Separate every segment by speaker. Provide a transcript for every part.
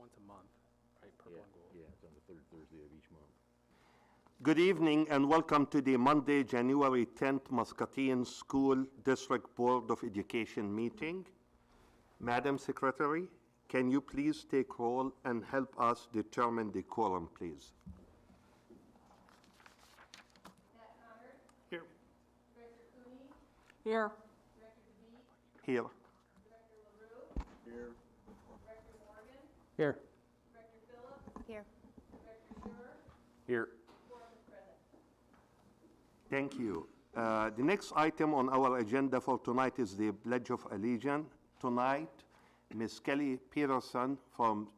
Speaker 1: once a month, right? Purple and gold.
Speaker 2: Yeah, it's on the third Thursday of each month.
Speaker 3: Good evening and welcome to the Monday, January 10th Muscatine School District Board of Education meeting. Madam Secretary, can you please take roll and help us determine the quorum, please?
Speaker 1: Here.
Speaker 4: Here.
Speaker 3: Here.
Speaker 1: Here.
Speaker 4: Here.
Speaker 5: Here.
Speaker 1: Here.
Speaker 3: Thank you. The next item on our agenda for tonight is the Pledge of Allegiance. Tonight, Ms. Kelly Peterson from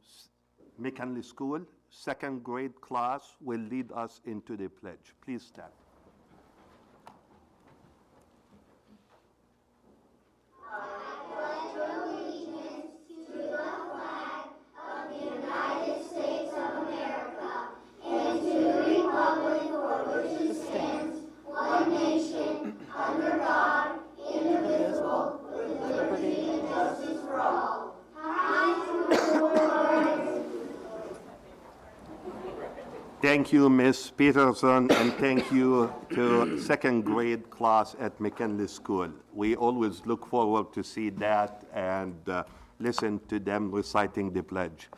Speaker 3: McKinley School, second grade class, will lead us into the pledge. Please stand. Thank you, Ms. Peterson, and thank you to second grade class at McKinley School. We always look forward to see that and listen to them reciting the pledge.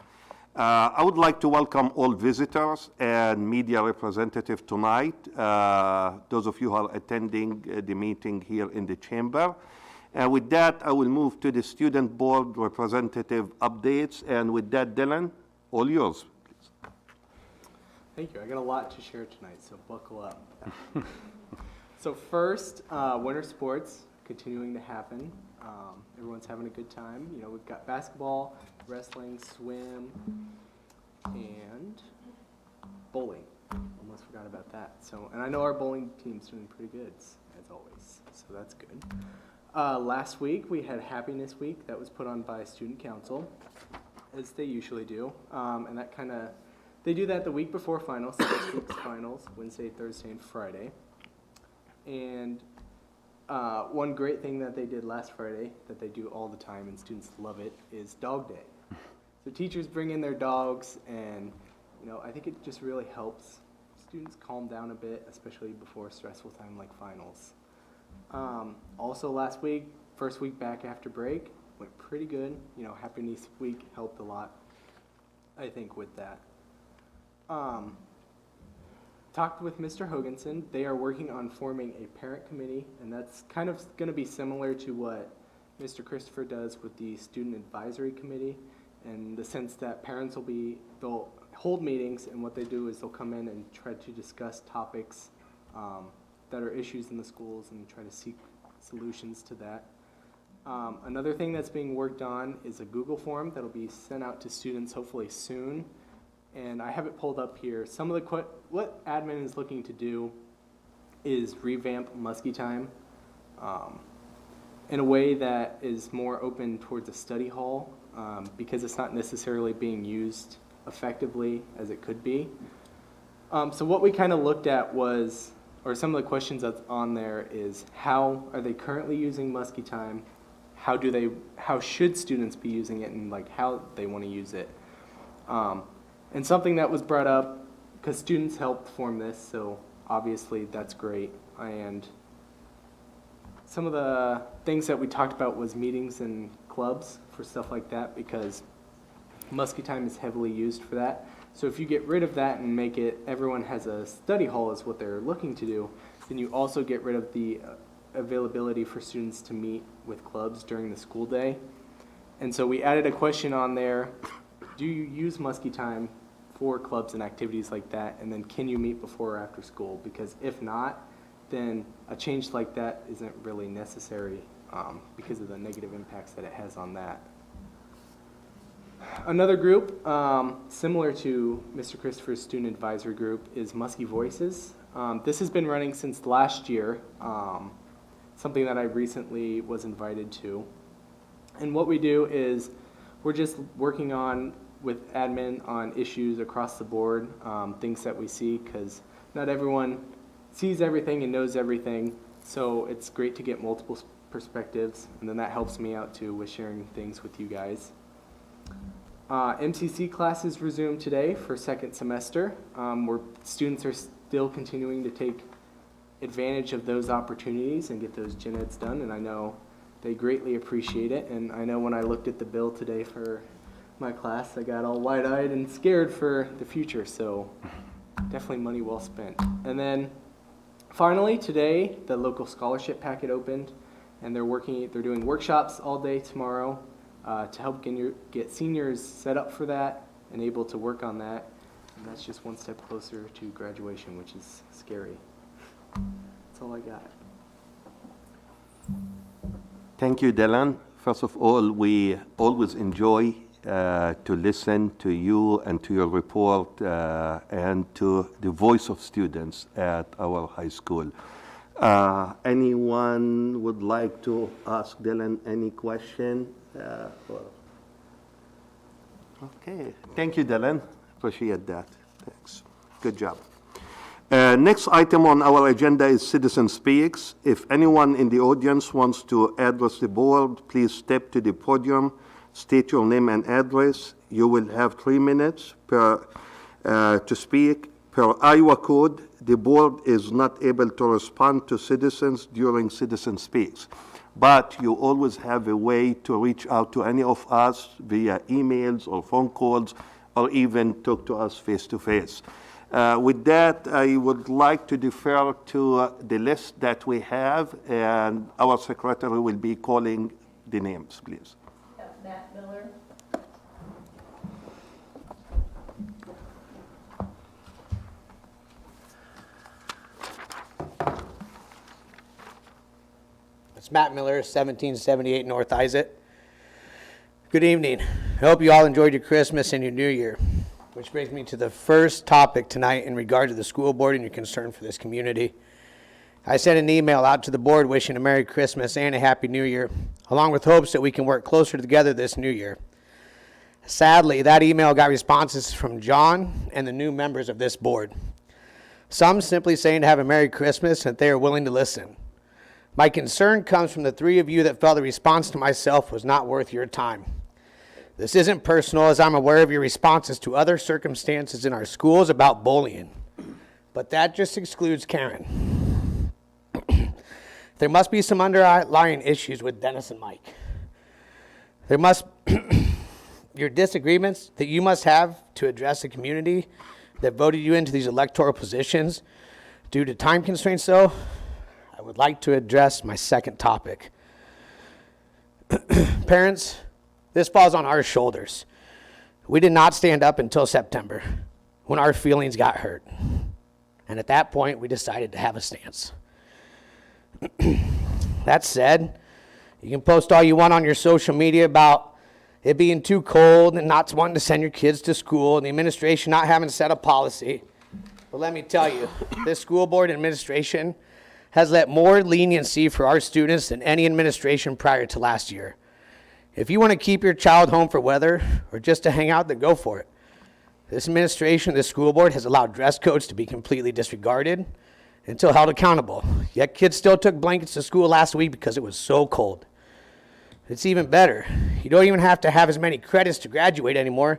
Speaker 3: I would like to welcome all visitors and media representatives tonight, those of you who are attending the meeting here in the chamber. And with that, I will move to the student board representative updates. And with that, Dylan, all yours.
Speaker 1: Thank you. I got a lot to share tonight, so buckle up. So first, winter sports continuing to happen. Everyone's having a good time. You know, we've got basketball, wrestling, swim, and bowling. Almost forgot about that. So, and I know our bowling team's doing pretty good, as always. So that's good. Last week we had Happiness Week that was put on by Student Council, as they usually do, and that kind of. They do that the week before finals, so this week's finals, Wednesday, Thursday, and Friday. And one great thing that they did last Friday, that they do all the time, and students love it, is Dog Day. So teachers bring in their dogs, and you know, I think it just really helps students calm down a bit, especially before a stressful time like finals. Also last week, first week back after break, went pretty good. You know, Happiness Week helped a lot, I think, with that. Talked with Mr. Hoganson. They are working on forming a parent committee, and that's kind of going to be similar to what Mr. Christopher does with the student advisory committee, in the sense that parents they'll hold meetings, and what they do is they'll come in and try to discuss topics that are issues in the schools and try to seek solutions to that. Another thing that's being worked on is a Google form that'll be sent out to students hopefully soon. And I have it pulled up here. Some of the what admin is looking to do is revamp Muscatine in a way that is more open towards a study hall, because it's not necessarily being used effectively as it could be. So what we kind of looked at was, or some of the questions that's on there is, how are they currently using Muscatine? How should students be using it, and like how they want to use it? And something that was brought up, because students helped form this, so obviously that's great. And some of the things that we talked about was meetings and clubs for stuff like that, because Muscatine is heavily used for that. So if you get rid of that and make it, everyone has a study hall is what they're looking to do, then you also get rid of the availability for students to meet with clubs during the school day. And so we added a question on there: do you use Muscatine for clubs and activities like that, and then can you meet before or after school? Because if not, then a change like that isn't really necessary because of the negative impacts that it has on that. Another group, similar to Mr. Christopher's student advisory group, is Muskie Voices. This has been running since last year, something that I recently was invited to. And what we do is we're just working with admin on issues across the board, things that we see, because not everyone sees everything and knows everything, so it's great to get multiple perspectives, and then that helps me out too with sharing things with you guys. MCC classes resume today for second semester, where students are still continuing to take advantage of those opportunities and get those gen eds done, and I know they greatly appreciate it. And I know when I looked at the bill today for my class, I got all wide-eyed and scared for the future, so definitely money well spent. And then finally today, the local scholarship packet opened, and they're doing workshops all day tomorrow to help get seniors set up for that and able to work on that. And that's just one step closer to graduation, which is scary. That's all I got.
Speaker 3: Thank you, Dylan. First of all, we always enjoy to listen to you and to your report and to the voice of students at our high school. Anyone would like to ask Dylan any question? Okay, thank you, Dylan. Appreciate that. Thanks. Good job. Next item on our agenda is Citizen Speaks. If anyone in the audience wants to address the board, please step to the podium, state your name and address. You will have 3 minutes to speak. Per Iowa code, the board is not able to respond to citizens during Citizen Speaks, but you always have a way to reach out to any of us via emails or phone calls, or even talk to us face-to-face. With that, I would like to defer to the list that we have, and our secretary will be calling the names, please.
Speaker 5: Matt Miller.
Speaker 6: It's Matt Miller, 1778 North Isaac. Good evening. I hope you all enjoyed your Christmas and your New Year. Which brings me to the first topic tonight in regard to the school board and your concern for this community. I sent an email out to the board wishing a Merry Christmas and a Happy New Year, along with hopes that we can work closer together this new year. Sadly, that email got responses from John and the new members of this board. Some simply saying to have a Merry Christmas and that they are willing to listen. My concern comes from the 3 of you that felt the response to myself was not worth your time. This isn't personal, as I'm aware of your responses to other circumstances in our schools about bullying. But that just excludes Karen. There must be some underlying issues with Dennis and Mike. There must, your disagreements that you must have to address the community that voted you into these electoral positions due to time constraints, though, I would like to address my second topic. Parents, this falls on our shoulders. We did not stand up until September when our feelings got hurt. And at that point, we decided to have a stance. That said, you can post all you want on your social media about it being too cold and not wanting to send your kids to school and the administration not having set a policy. But let me tell you, this school board administration has let more leniency for our students than any administration prior to last year. If you want to keep your child home for weather or just to hang out, then go for it. This administration, this school board, has allowed dress codes to be completely disregarded until held accountable. Yet kids still took blankets to school last week because it was so cold. It's even better. You don't even have to have as many credits to graduate anymore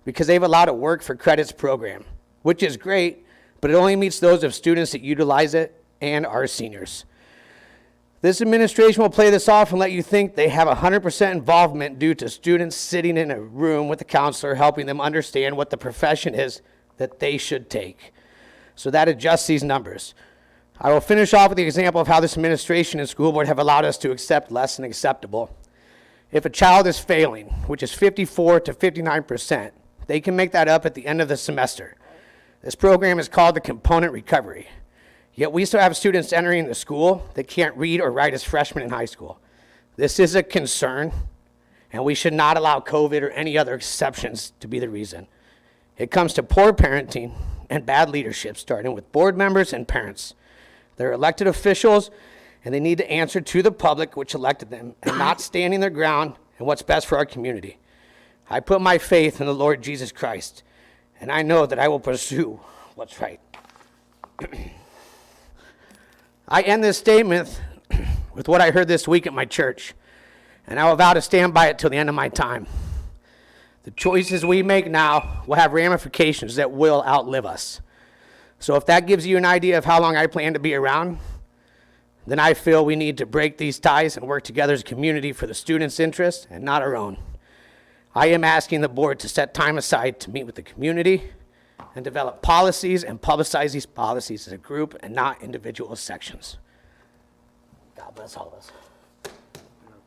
Speaker 6: because they've allowed a work for credits program, which is great, but it only meets those of students that utilize it and our seniors. This administration will play this off and let you think they have 100% involvement due to students sitting in a room with a counselor helping them understand what the profession is that they should take. So that adjusts these numbers. I will finish off with the example of how this administration and school board have allowed us to accept less than acceptable. If a child is failing, which is 54 to 59%, they can make that up at the end of the semester. This program is called the component recovery. Yet we still have students entering the school that can't read or write as freshmen in high school. This is a concern, and we should not allow COVID or any other exceptions to be the reason. It comes to poor parenting and bad leadership, starting with board members and parents. They're elected officials, and they need to answer to the public which elected them, and not standing their ground and what's best for our community. I put my faith in the Lord Jesus Christ, and I know that I will pursue what's right. I end this statement with what I heard this week at my church, and I will vow to stand by it till the end of my time. The choices we make now will have ramifications that will outlive us. So if that gives you an idea of how long I plan to be around, then I feel we need to break these ties and work together as a community for the students' interests and not our own. I am asking the board to set time aside to meet with the community and develop policies and publicize these policies as a group and not individual sections. God bless all of us.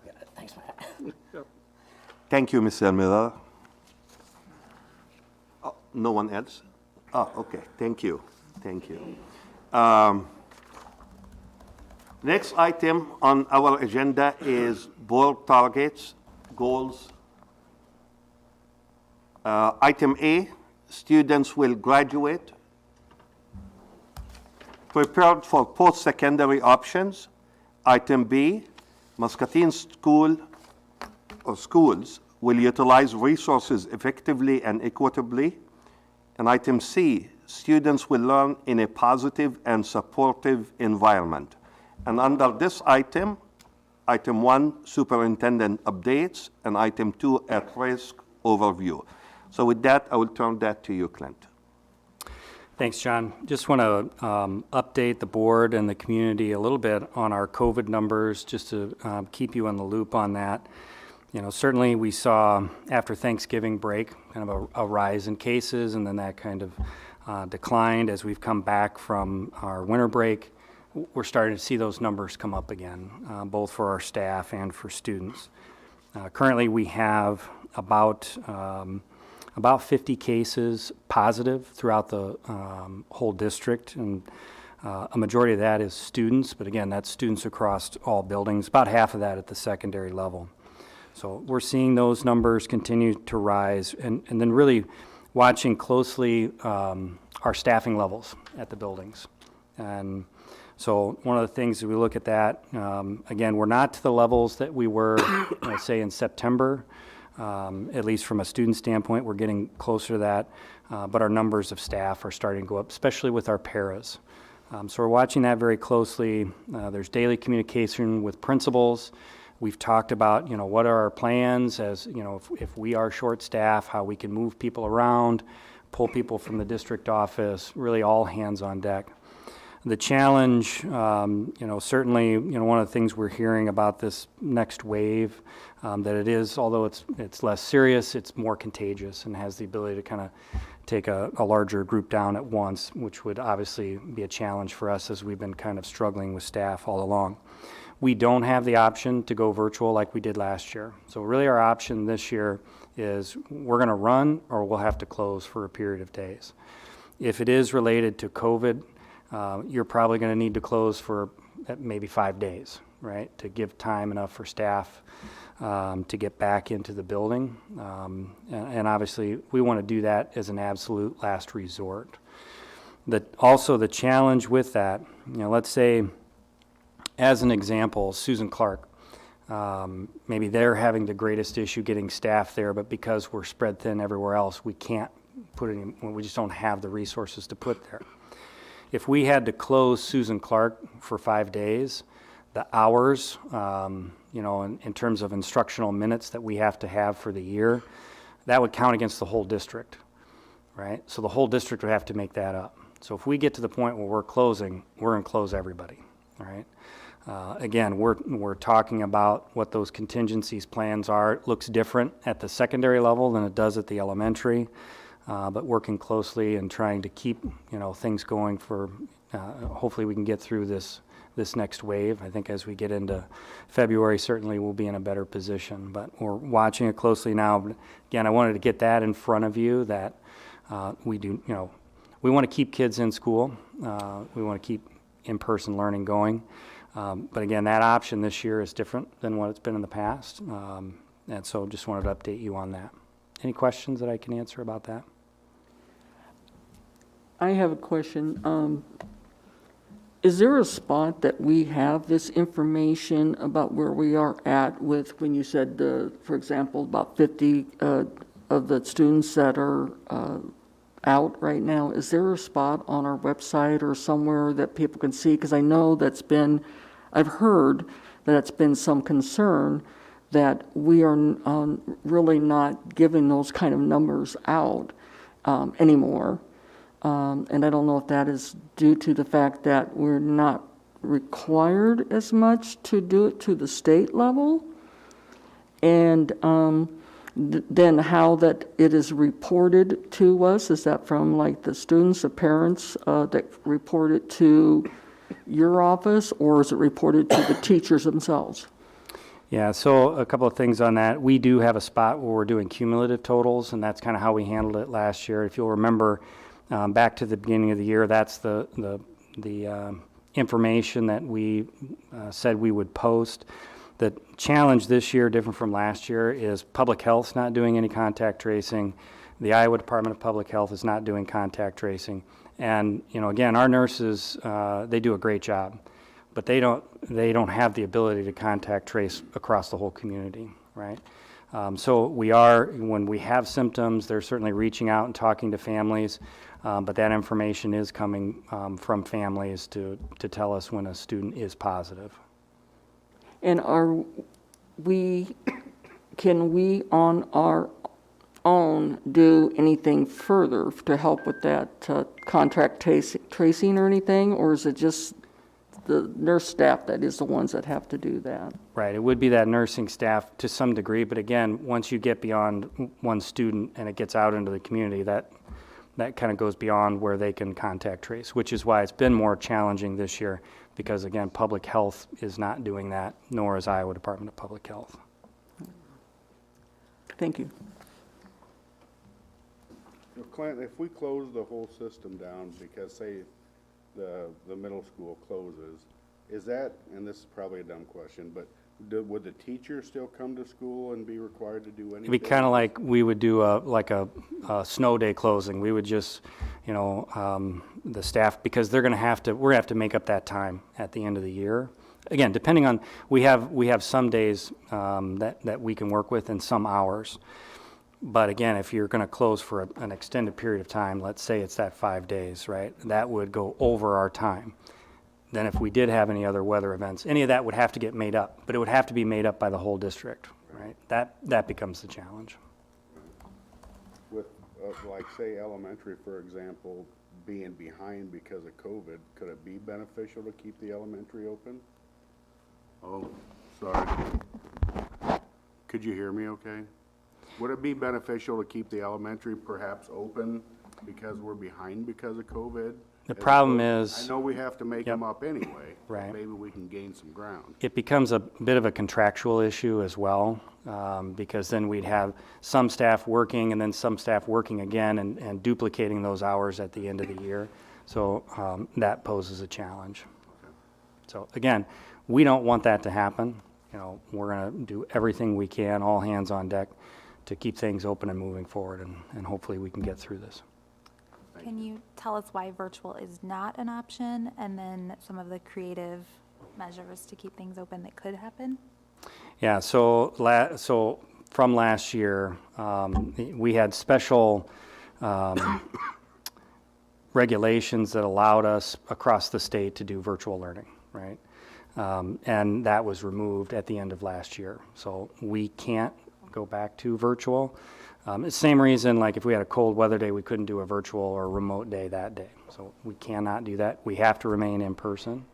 Speaker 6: Yeah, thanks, Matt.
Speaker 3: Thank you, Mr. Miller. Oh, no one else? Oh, okay, thank you, thank you. Next item on our agenda is board targets, goals. Item A, students will graduate prepared for post-secondary options. Item B, Muscatine School or schools will utilize resources effectively and equitably. And item C, students will learn in a positive and supportive environment. And under this item, item 1, superintendent updates, and item 2, at-risk overview. So with that, I will turn that to you, Clint.
Speaker 7: Thanks, John. Just want to update the board and the community a little bit on our COVID numbers, just to keep you in the loop on that. You know, certainly we saw after Thanksgiving break kind of a rise in cases, and then that kind of declined as we've come back from our winter break. We're starting to see those numbers come up again, both for our staff and for students. Currently, we have about 50 cases positive throughout the whole district, and a majority of that is students, but again, that's students across all buildings, about half of that at the secondary level. So we're seeing those numbers continue to rise, and then really watching closely our staffing levels at the buildings. And so one of the things that we look at that, again, we're not to the levels that we were, say, in September. At least from a student standpoint, we're getting closer to that, but our numbers of staff are starting to go up, especially with our paras. So we're watching that very closely. There's daily communication with principals. We've talked about, what are our plans as, if we are short-staffed, how we can move people around, pull people from the district office, really all hands on deck. The challenge, certainly, one of the things we're hearing about this next wave, that it is, although it's less serious, it's more contagious and has the ability to kind of take a larger group down at once, which would obviously be a challenge for us as we've been kind of struggling with staff all along. We don't have the option to go virtual like we did last year. So really our option this year is we're going to run or we'll have to close for a period of days. If it is related to COVID, you're probably going to need to close for maybe 5 days, right, to give time enough for staff to get back into the building. And obviously, we want to do that as an absolute last resort. Also, the challenge with that, let's say, as an example, Susan Clark, maybe they're having the greatest issue getting staff there, but because we're spread thin everywhere else, we can't put any, we just don't have the resources to put there. If we had to close Susan Clark for 5 days, the hours, in terms of instructional minutes that we have to have for the year, that would count against the whole district, right? So the whole district would have to make that up. So if we get to the point where we're closing, we're going to close everybody, all right? Again, we're talking about what those contingencies plans are. It looks different at the secondary level than it does at the elementary. But working closely and trying to keep, things going for, hopefully we can get through this next wave. I think as we get into February, certainly we'll be in a better position, but we're watching it closely now. But again, I wanted to get that in front of you that we do, we want to keep kids in school. We want to keep in-person learning going. But again, that option this year is different than what it's been in the past. And so just wanted to update you on that. Any questions that I can answer about that?
Speaker 8: I have a question. Is there a spot that we have this information about where we are at with, when you said, for example, about 50 of the students that are out right now? Is there a spot on our website or somewhere that people can see? Because I know I've heard that it's been some concern that we are really not giving those kind of numbers out anymore. And I don't know if that is due to the fact that we're not required as much to do it to the state level. And then how that it is reported to us, is that from like the students, the parents that report it to your office, or is it reported to the teachers themselves?
Speaker 7: Yeah, so a couple of things on that. We do have a spot where we're doing cumulative totals, and that's kind of how we handled it last year. If you'll remember, back to the beginning of the year, that's the information that we said we would post. The challenge this year, different from last year, is public health's not doing any contact tracing. The Iowa Department of Public Health is not doing contact tracing. And, you know, again, our nurses, they do a great job, but they don't have the ability to contact trace across the whole community, right? So we are, when we have symptoms, they're certainly reaching out and talking to families, but that information is coming from families to tell us when a student is positive.
Speaker 8: And can we on our own do anything further to help with that contract tracing or anything? Or is it just the nurse staff that is the ones that have to do that?
Speaker 7: Right, it would be that nursing staff to some degree, but again, once you get beyond one student and it gets out into the community, that kind of goes beyond where they can contact trace, which is why it's been more challenging this year, because again, public health is not doing that, nor is Iowa Department of Public Health.
Speaker 8: Thank you.
Speaker 2: Clint, if we close the whole system down because, say, the middle school closes, is that, and this is probably a dumb question, but would the teacher still come to school and be required to do anything?
Speaker 7: It'd be kind of like we would do a snow day closing. We would just, you know, the staff, because we're gonna have to make up that time at the end of the year. Again, depending on, we have some days that we can work with and some hours. But again, if you're gonna close for an extended period of time, let's say it's that 5 days, right? That would go over our time. Then if we did have any other weather events, any of that would have to get made up, but it would have to be made up by the whole district, right? That becomes the challenge.
Speaker 2: With, like, say, elementary, for example, being behind because of COVID, could it be beneficial to keep the elementary open? Oh, sorry. Could you hear me okay? Would it be beneficial to keep the elementary perhaps open because we're behind because of COVID?
Speaker 7: The problem is,
Speaker 2: I know we have to make them up anyway.
Speaker 7: Right.
Speaker 2: Maybe we can gain some ground.
Speaker 7: it becomes a bit of a contractual issue as well, because then we'd have some staff working and then some staff working again and duplicating those hours at the end of the year. So that poses a challenge. So again, we don't want that to happen. You know, we're going to do everything we can, all hands on deck, to keep things open and moving forward, and hopefully we can get through this.
Speaker 5: Can you tell us why virtual is not an option, and then some of the creative measures to keep things open that could happen?
Speaker 7: Yeah, so from last year, we had special regulations that allowed us across the state to do virtual learning, right? And that was removed at the end of last year. So we can't go back to virtual. Same reason, like if we had a cold weather day, we couldn't do a virtual or remote day that day. So we cannot do that. We have to remain in person.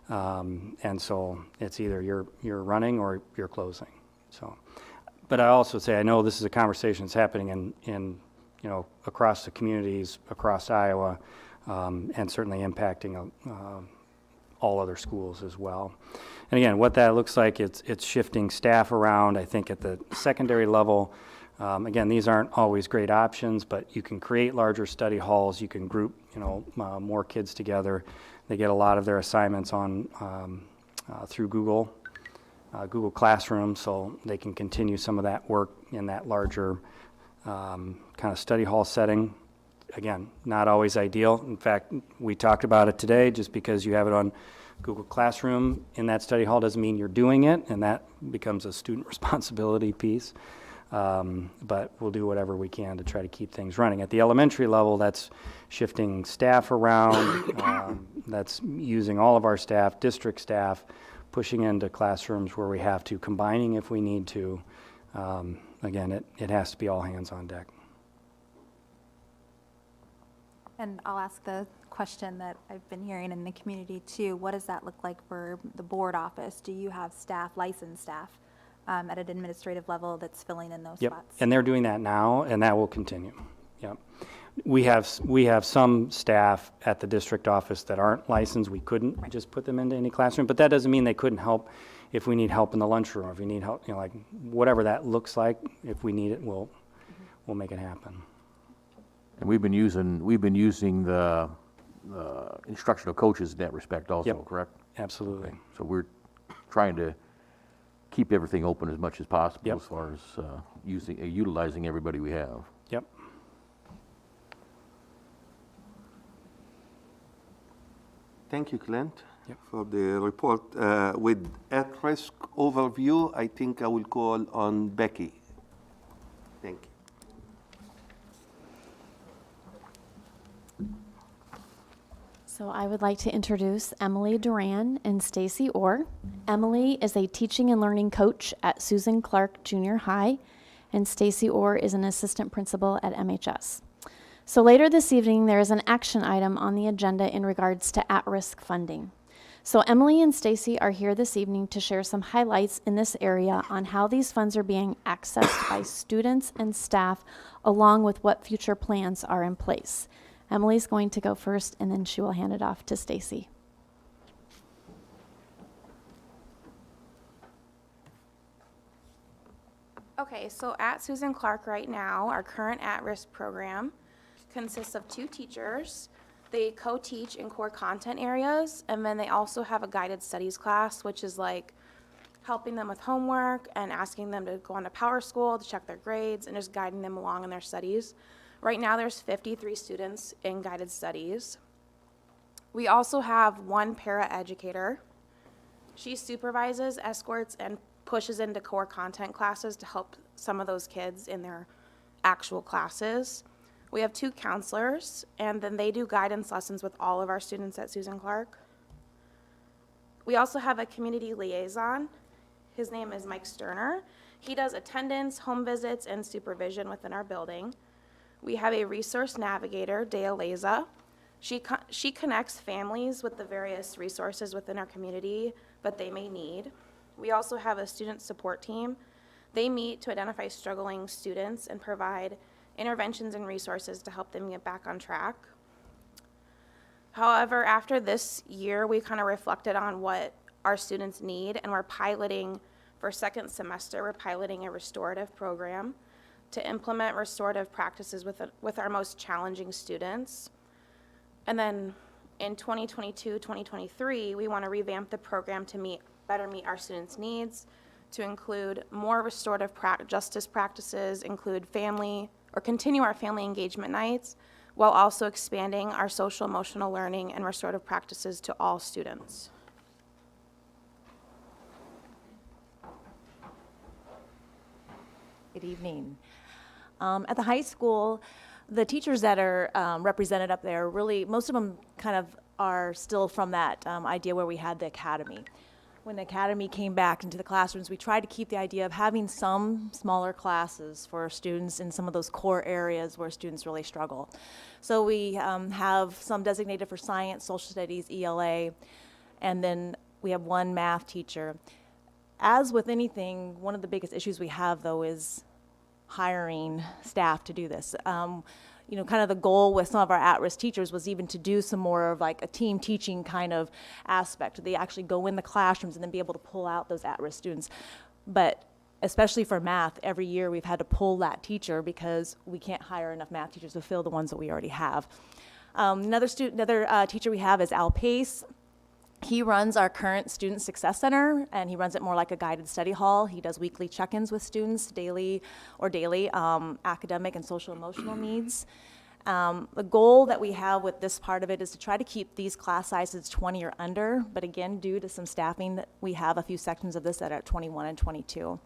Speaker 7: And so it's either you're running or you're closing. So, but I also say, I know this is a conversation that's happening in you know, across the communities, across Iowa, and certainly impacting all other schools as well. And again, what that looks like, it's shifting staff around. I think at the secondary level, again, these aren't always great options, but you can create larger study halls. You can group, you know, more kids together. They get a lot of their assignments on through Google Classroom, so they can continue some of that work in that larger kind of study hall setting. Again, not always ideal. In fact, we talked about it today. Just because you have it on Google Classroom in that study hall doesn't mean you're doing it, and that becomes a student responsibility piece. But we'll do whatever we can to try to keep things running. At the elementary level, that's shifting staff around, that's using all of our staff, district staff, pushing into classrooms where we have to, combining if we need to. Again, it has to be all hands on deck.
Speaker 5: And I'll ask the question that I've been hearing in the community too. What does that look like for the board office? Do you have staff, licensed staff, at an administrative level that's filling in those
Speaker 7: Yep,
Speaker 5: spots?
Speaker 7: and they're doing that now, and that will continue. Yep. We have some staff at the district office that aren't licensed. We couldn't just put them into any classroom, but that doesn't mean they couldn't help if we need help in the lunchroom, if we need help, like whatever that looks like. If we need it, we'll make it happen.
Speaker 9: And we've been using the instructional coaches in that respect also,
Speaker 7: Yep.
Speaker 9: correct?
Speaker 7: Absolutely.
Speaker 9: So we're trying to keep everything open as much as possible
Speaker 7: Yep.
Speaker 9: as far as utilizing everybody we have.
Speaker 7: Yep.
Speaker 3: Thank you, Clint,
Speaker 7: Yep.
Speaker 3: for the report. With at-risk overview, I think I will call on Becky. Thank you.
Speaker 10: So I would like to introduce Emily Duran and Stacy Orr. Emily is a teaching and learning coach at Susan Clark Junior High, and Stacy Orr is an assistant principal at MHS. So later this evening, there is an action item on the agenda in regards to at-risk funding. So Emily and Stacy are here this evening to share some highlights in this area on how these funds are being accessed by students and staff, along with what future plans are in place. Emily's going to go first, and then she will hand it off to Stacy.
Speaker 4: Okay, so at Susan Clark right now, our current at-risk program consists of 2 teachers. They co-teach in core content areas, and then they also have a guided studies class, which is like helping them with homework and asking them to go on to Power School to check their grades and just guiding them along in their studies. Right now, there's 53 students in guided studies. We also have 1 para-educator. She supervises, escorts, and pushes into core content classes to help some of those kids in their actual classes. We have 2 counselors, and then they do guidance lessons with all of our students at Susan Clark. We also have a community liaison. His name is Mike Sterner. He does attendance, home visits, and supervision within our building. We have a resource navigator, Dea Leza. She connects families with the various resources within our community that they may need. We also have a student support team. They meet to identify struggling students and provide interventions and resources to help them get back on track. However, after this year, we kind of reflected on what our students need, and we're piloting, for second semester, we're piloting a restorative program to implement restorative practices with our most challenging students. And then in 2022, 2023, we want to revamp the program to better meet our students' needs, to include more restorative justice practices, continue our family engagement nights, while also expanding our social emotional learning and restorative practices to all students.
Speaker 11: Good evening. At the high school, the teachers that are represented up there, really, most of them kind of are still from that idea where we had the academy. When the academy came back into the classrooms, we tried to keep the idea of having some smaller classes for students in some of those core areas where students really struggle. So we have some designated for science, social studies, ELA, and then we have 1 math teacher. As with anything, one of the biggest issues we have, though, is hiring staff to do this. You know, kind of the goal with some of our at-risk teachers was even to do some more of like a team teaching kind of aspect. They actually go in the classrooms and then be able to pull out those at-risk students. But especially for math, every year we've had to pull that teacher because we can't hire enough math teachers to fill the ones that we already have. Another teacher we have is Al Pace. He runs our current Student Success Center, and he runs it more like a guided study hall. He does weekly check-ins with students, daily academic and social emotional needs. The goal that we have with this part of it is to try to keep these class sizes 20 or under, but again, due to some staffing, we have a few sections of this that are at 21 and 22.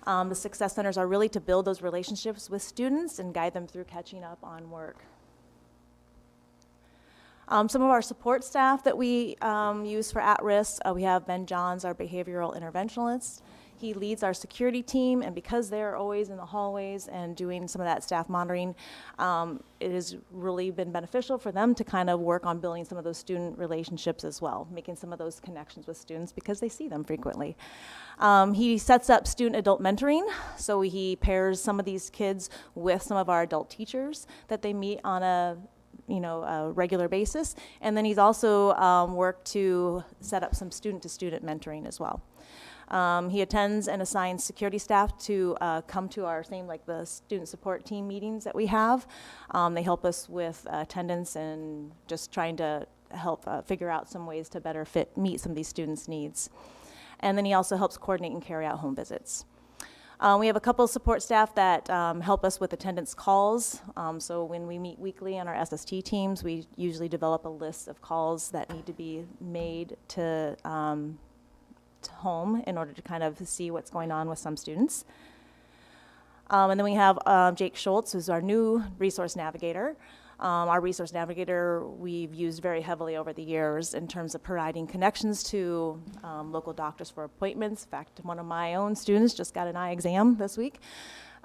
Speaker 11: The Success Centers are really to build those relationships with students and guide them through catching up on work. Some of our support staff that we use for at-risk, we have Ben Johns, our behavioral interventionist. He leads our security team, and because they're always in the hallways and doing some of that staff monitoring, it has really been beneficial for them to kind of work on building some of those student relationships as well, making some of those connections with students because they see them frequently. He sets up student-adult mentoring, so he pairs some of these kids with some of our adult teachers that they meet on a regular basis. And then he's also worked to set up some student-to-student mentoring as well. He attends and assigns security staff to come to our the student support team meetings that we have. They help us with attendance and just trying to help figure out some ways to better meet some of these students' needs. And then he also helps coordinate and carry out home visits. We have a couple of support staff that help us with attendance calls. So when we meet weekly on our SST teams, we usually develop a list of calls that need to be made to home in order to kind of see what's going on with some students. And then we have Jake Schultz, who's our new resource navigator. Our resource navigator we've used very heavily over the years in terms of providing connections to local doctors for appointments. In fact, one of my own students just got an eye exam this week.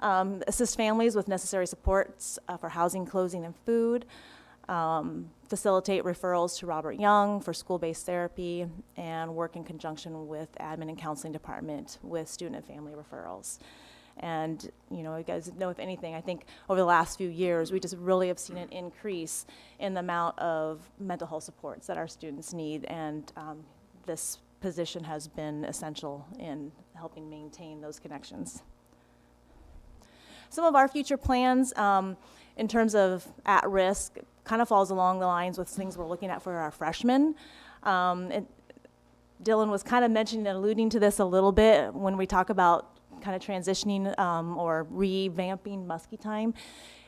Speaker 11: Assist families with necessary supports for housing, clothing, and food. Facilitate referrals to Robert Young for school-based therapy, and work in conjunction with admin and counseling department with student and family referrals. And, you guys know, if anything, I think over the last few years, we just really have seen an increase in the amount of mental health supports that our students need, and this position has been essential in helping maintain those connections. Some of our future plans in terms of at-risk kind of falls along the lines with things we're looking at for our freshmen. Dylan was kind of mentioning and alluding to this a little bit when we talk about kind of transitioning or revamping Muscatine.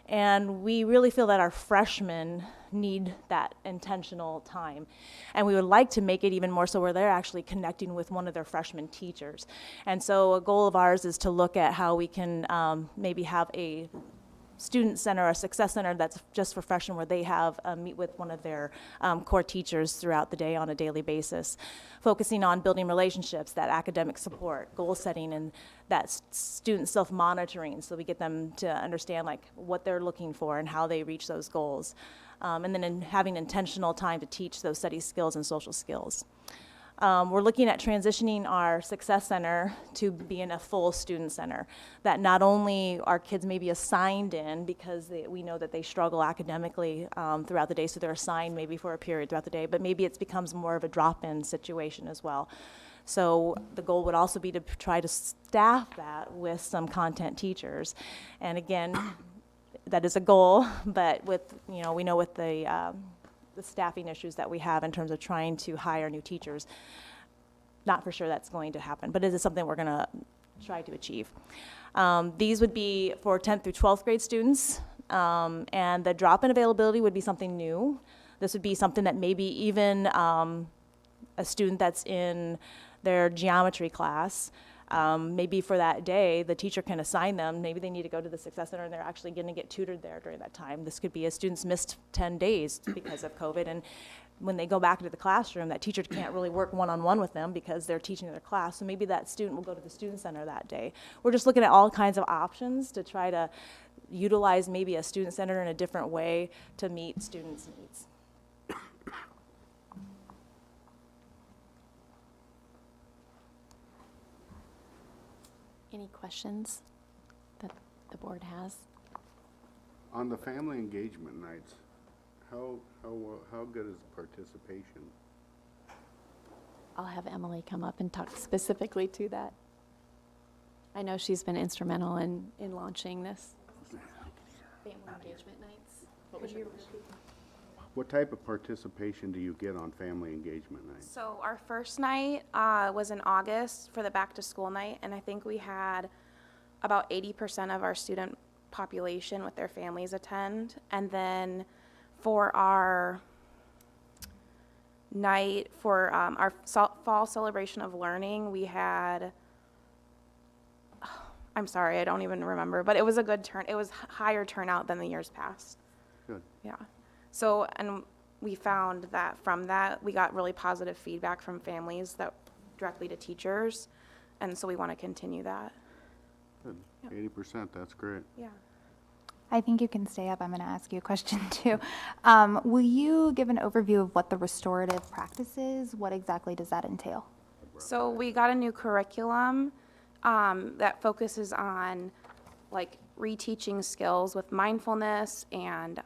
Speaker 11: And we really feel that our freshmen need that intentional time. And we would like to make it even more so where they're actually connecting with one of their freshman teachers. And so a goal of ours is to look at how we can maybe have a student center or a success center that's just for freshmen, where they have meet with one of their core teachers throughout the day on a daily basis, focusing on building relationships, that academic support, goal setting, and that student self-monitoring, so we get them to understand what they're looking for and how they reach those goals. And then having intentional time to teach those study skills and social skills. We're looking at transitioning our Success Center to being a full student center, that not only are kids maybe assigned in because we know that they struggle academically throughout the day, so they're assigned maybe for a period throughout the day, but maybe it becomes more of a drop-in situation as well. So the goal would also be to try to staff that with some content teachers. And again, that is a goal, but with, we know with the staffing issues that we have in terms of trying to hire new teachers, not for sure that's going to happen, but it is something we're going to try to achieve. These would be for 10th through 12th grade students, and the drop-in availability would be something new. This would be something that maybe even a student that's in their geometry class, maybe for that day, the teacher can assign them, maybe they need to go to the Success Center and they're actually going to get tutored there during that time. This could be a student's missed 10 days because of COVID, and when they go back into the classroom, that teacher can't really work one-on-one with them because they're teaching their class, so maybe that student will go to the student center that day. We're just looking at all kinds of options to try to utilize maybe a student center in a different way to meet students' needs.
Speaker 10: Any questions that the board has?
Speaker 2: On the family engagement nights, how good is participation?
Speaker 10: I'll have Emily come up and talk specifically to that. I know she's been instrumental in launching this. Family engagement nights. What was your question?
Speaker 2: What type of participation do you get on family engagement nights?
Speaker 4: So our first night was in August for the back to school night, and I think we had about 80% of our student population with their families attend. And then for our night, for our fall celebration of learning, we had, I'm sorry, I don't even remember, but it was a good turn. It was higher turnout than the years past.
Speaker 2: Good.
Speaker 4: Yeah. So, and we found that from that, we got really positive feedback from families that directly to teachers. And so we want to continue that.
Speaker 2: Good. 80%, that's great.
Speaker 4: Yeah.
Speaker 5: I think you can stay up. I'm going to ask you a question too. Will you give an overview of what the restorative practice is? What exactly does that entail?
Speaker 4: So we got a new curriculum that focuses on like reteaching skills with mindfulness and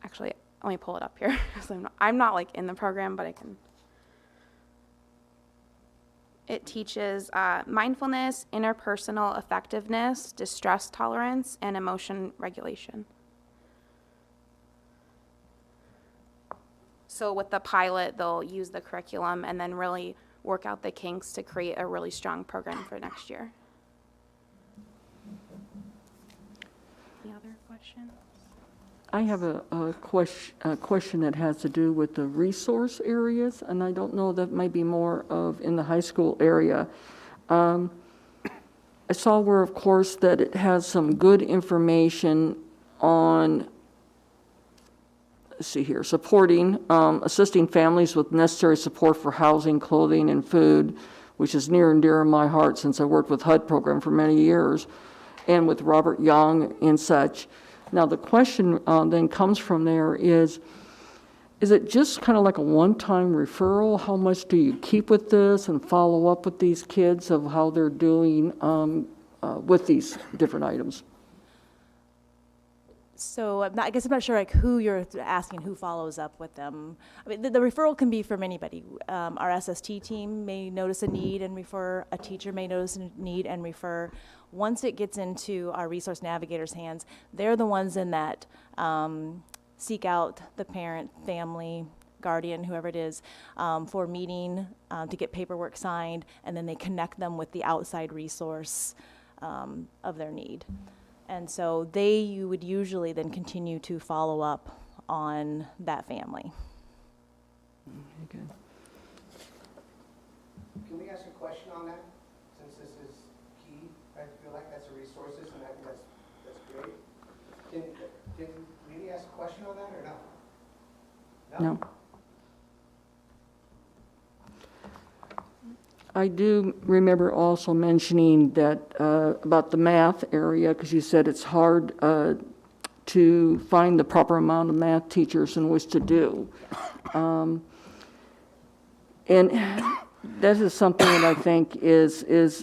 Speaker 4: actually, let me pull it up here. So I'm not like in the program, but I can. It teaches mindfulness, interpersonal effectiveness, distress tolerance, and emotion regulation. So with the pilot, they'll use the curriculum and then really work out the kinks to create a really strong program for next year. Any other questions?
Speaker 8: I have a question that has to do with the resource areas, and I don't know, that might be more of in the high school area. I saw where, of course, that it has some good information on, let's see here, supporting, assisting families with necessary support for housing, clothing, and food, which is near and dear to my heart since I worked with HUD program for many years, and with Robert Young and such. Now, the question then comes from there is it just kind of like a one-time referral? How much do you keep with this and follow up with these kids of how they're doing with these different items?
Speaker 11: So I guess I'm not sure like who you're asking, who follows up with them. I mean, the referral can be from anybody. Our SST team may notice a need and refer. A teacher may notice a need and refer. Once it gets into our resource navigators' hands, they're the ones in that seek out the parent, family, guardian, whoever it is, for a meeting to get paperwork signed, and then they connect them with the outside resource of their need. And so you would usually then continue to follow up on that family.
Speaker 8: Okay.
Speaker 6: Can we ask a question on that, since this is key? I feel like that's a resources, and I think that's great. Can we ask a question on that, or no?
Speaker 8: No. I do remember also mentioning that about the math area, because you said it's hard to find the proper amount of math teachers in which to do. And that is something that I think is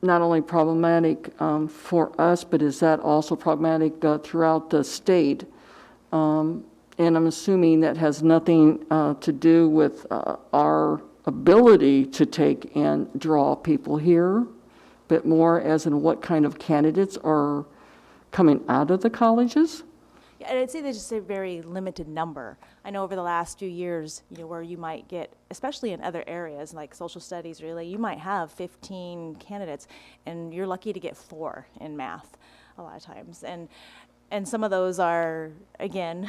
Speaker 8: not only problematic for us, but is that also problematic throughout the state? And I'm assuming that has nothing to do with our ability to take and draw people here, but more as in what kind of candidates are coming out of the colleges?
Speaker 11: Yeah, and I'd say there's just a very limited number. I know over the last few years, where you might get, especially in other areas like social studies, really, you might have 15 candidates, and you're lucky to get 4 in math a lot of times. And some of those are, again,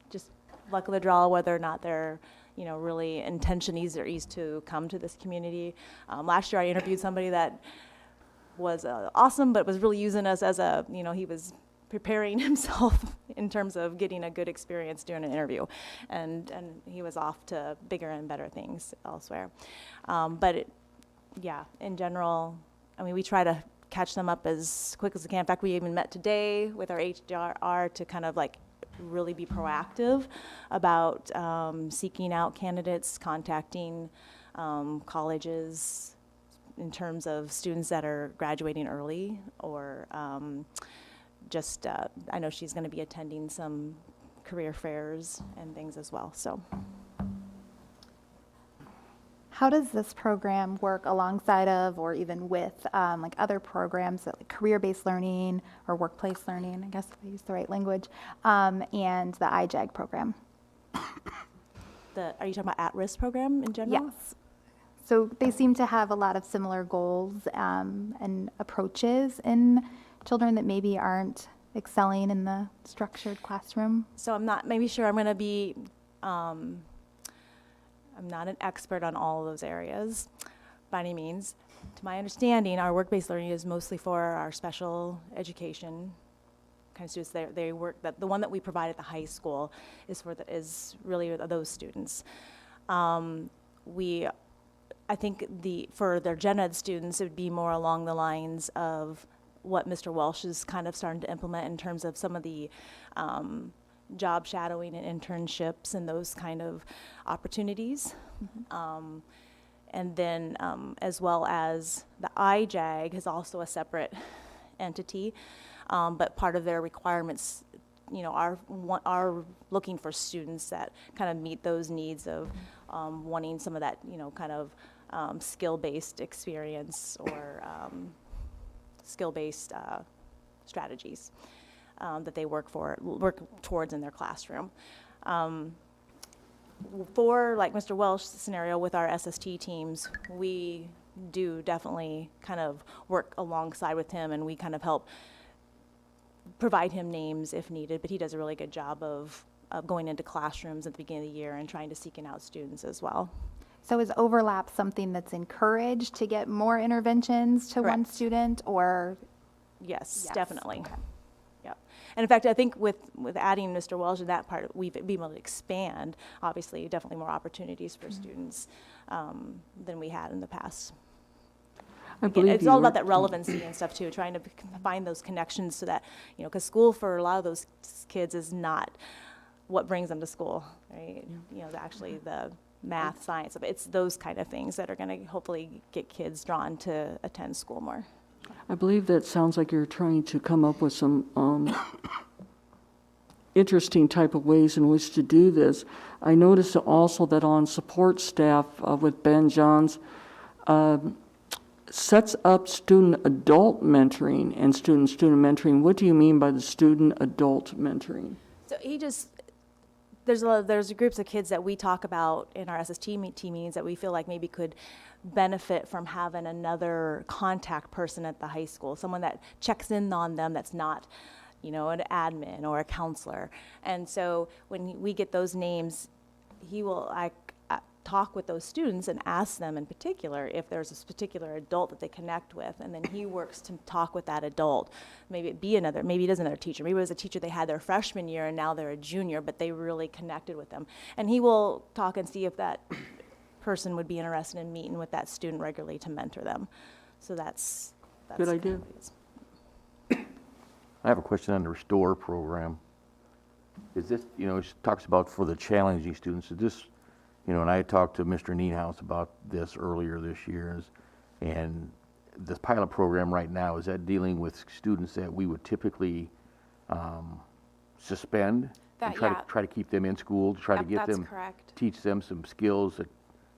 Speaker 11: just luck of the draw, whether or not they're really intentions or ease to come to this community. Last year I interviewed somebody that was awesome, but was really using us as he was preparing himself in terms of getting a good experience doing an interview. And he was off to bigger and better things elsewhere. But in general, I mean, we try to catch them up as quick as we can. In fact, we even met today with our HR to kind of like really be proactive about seeking out candidates, contacting colleges in terms of students that are graduating early, or I know she's going to be attending some career fairs and things as well. So,
Speaker 5: How does this program work alongside of or even with like other programs, like career-based learning or workplace learning, I guess if I use the right language, and the IJAG program?
Speaker 11: are you talking about at-risk program in general?
Speaker 5: Yes. So they seem to have a lot of similar goals and approaches in children that maybe aren't excelling in the structured classroom.
Speaker 11: So I'm not maybe sure I'm going to be, I'm not an expert on all of those areas by any means. To my understanding, our work-based learning is mostly for our special education kind of students. They work, the one that we provide at the high school is really those students. I think for their gen ed students, it would be more along the lines of what Mr. Welsh is kind of starting to implement in terms of some of the job shadowing and internships and those kind of opportunities. And then as well as the IJAG is also a separate entity, but part of their requirements, you know, are looking for students that kind of meet those needs of wanting some of that, you know, kind of skill-based experience or skill-based strategies that they work towards in their classroom. For like Mr. Welsh's scenario with our SST teams, we do definitely kind of work alongside with him, and we kind of help provide him names if needed, but he does a really good job of going into classrooms at the beginning of the year and trying to seek out students as well.
Speaker 5: So is overlap something that's encouraged to get more interventions to one
Speaker 11: Correct.
Speaker 5: student, or?
Speaker 11: Yes,
Speaker 5: Yes,
Speaker 11: definitely.
Speaker 5: okay.
Speaker 11: Yep. And in fact, I think with adding Mr. Welsh in that part, we've been able to expand, obviously, definitely more opportunities for students than we had in the past.
Speaker 8: I
Speaker 11: Again,
Speaker 8: believe
Speaker 11: it's
Speaker 8: you
Speaker 11: all
Speaker 8: were-
Speaker 11: about that relevancy and stuff too, trying to find those connections so that, you know, because school for a lot of those kids is not what brings them to school, right? You know, actually the math, science, it's those kind of things that are going to hopefully get kids drawn to attend school more.
Speaker 8: I believe that sounds like you're trying to come up with some interesting type of ways in which to do this. I noticed also that on support staff with Ben Johns, sets up student-adult mentoring and student-student mentoring. What do you mean by the student-adult mentoring?
Speaker 11: So there's groups of kids that we talk about in our SST team meetings that we feel like maybe could benefit from having another contact person at the high school, someone that checks in on them that's not, you know, an admin or a counselor. And so when we get those names, he will talk with those students and ask them in particular if there's a particular adult that they connect with, and then he works to talk with that adult. Maybe it is another teacher. Maybe it was a teacher they had their freshman year and now they're a junior, but they really connected with them. And he will talk and see if that person would be interested in meeting with that student regularly to mentor them. So that's
Speaker 8: Good idea.
Speaker 9: I have a question on the Restore program. Is this, you know, it talks about for the challenging students, is this, you know, and I talked to Mr. Nienhaus about this earlier this year, and this pilot program right now, is that dealing with students that we would typically suspend? And try to keep them in school, to try to
Speaker 4: Yep,
Speaker 9: get
Speaker 4: that's
Speaker 9: them,
Speaker 4: correct.
Speaker 9: teach them some skills that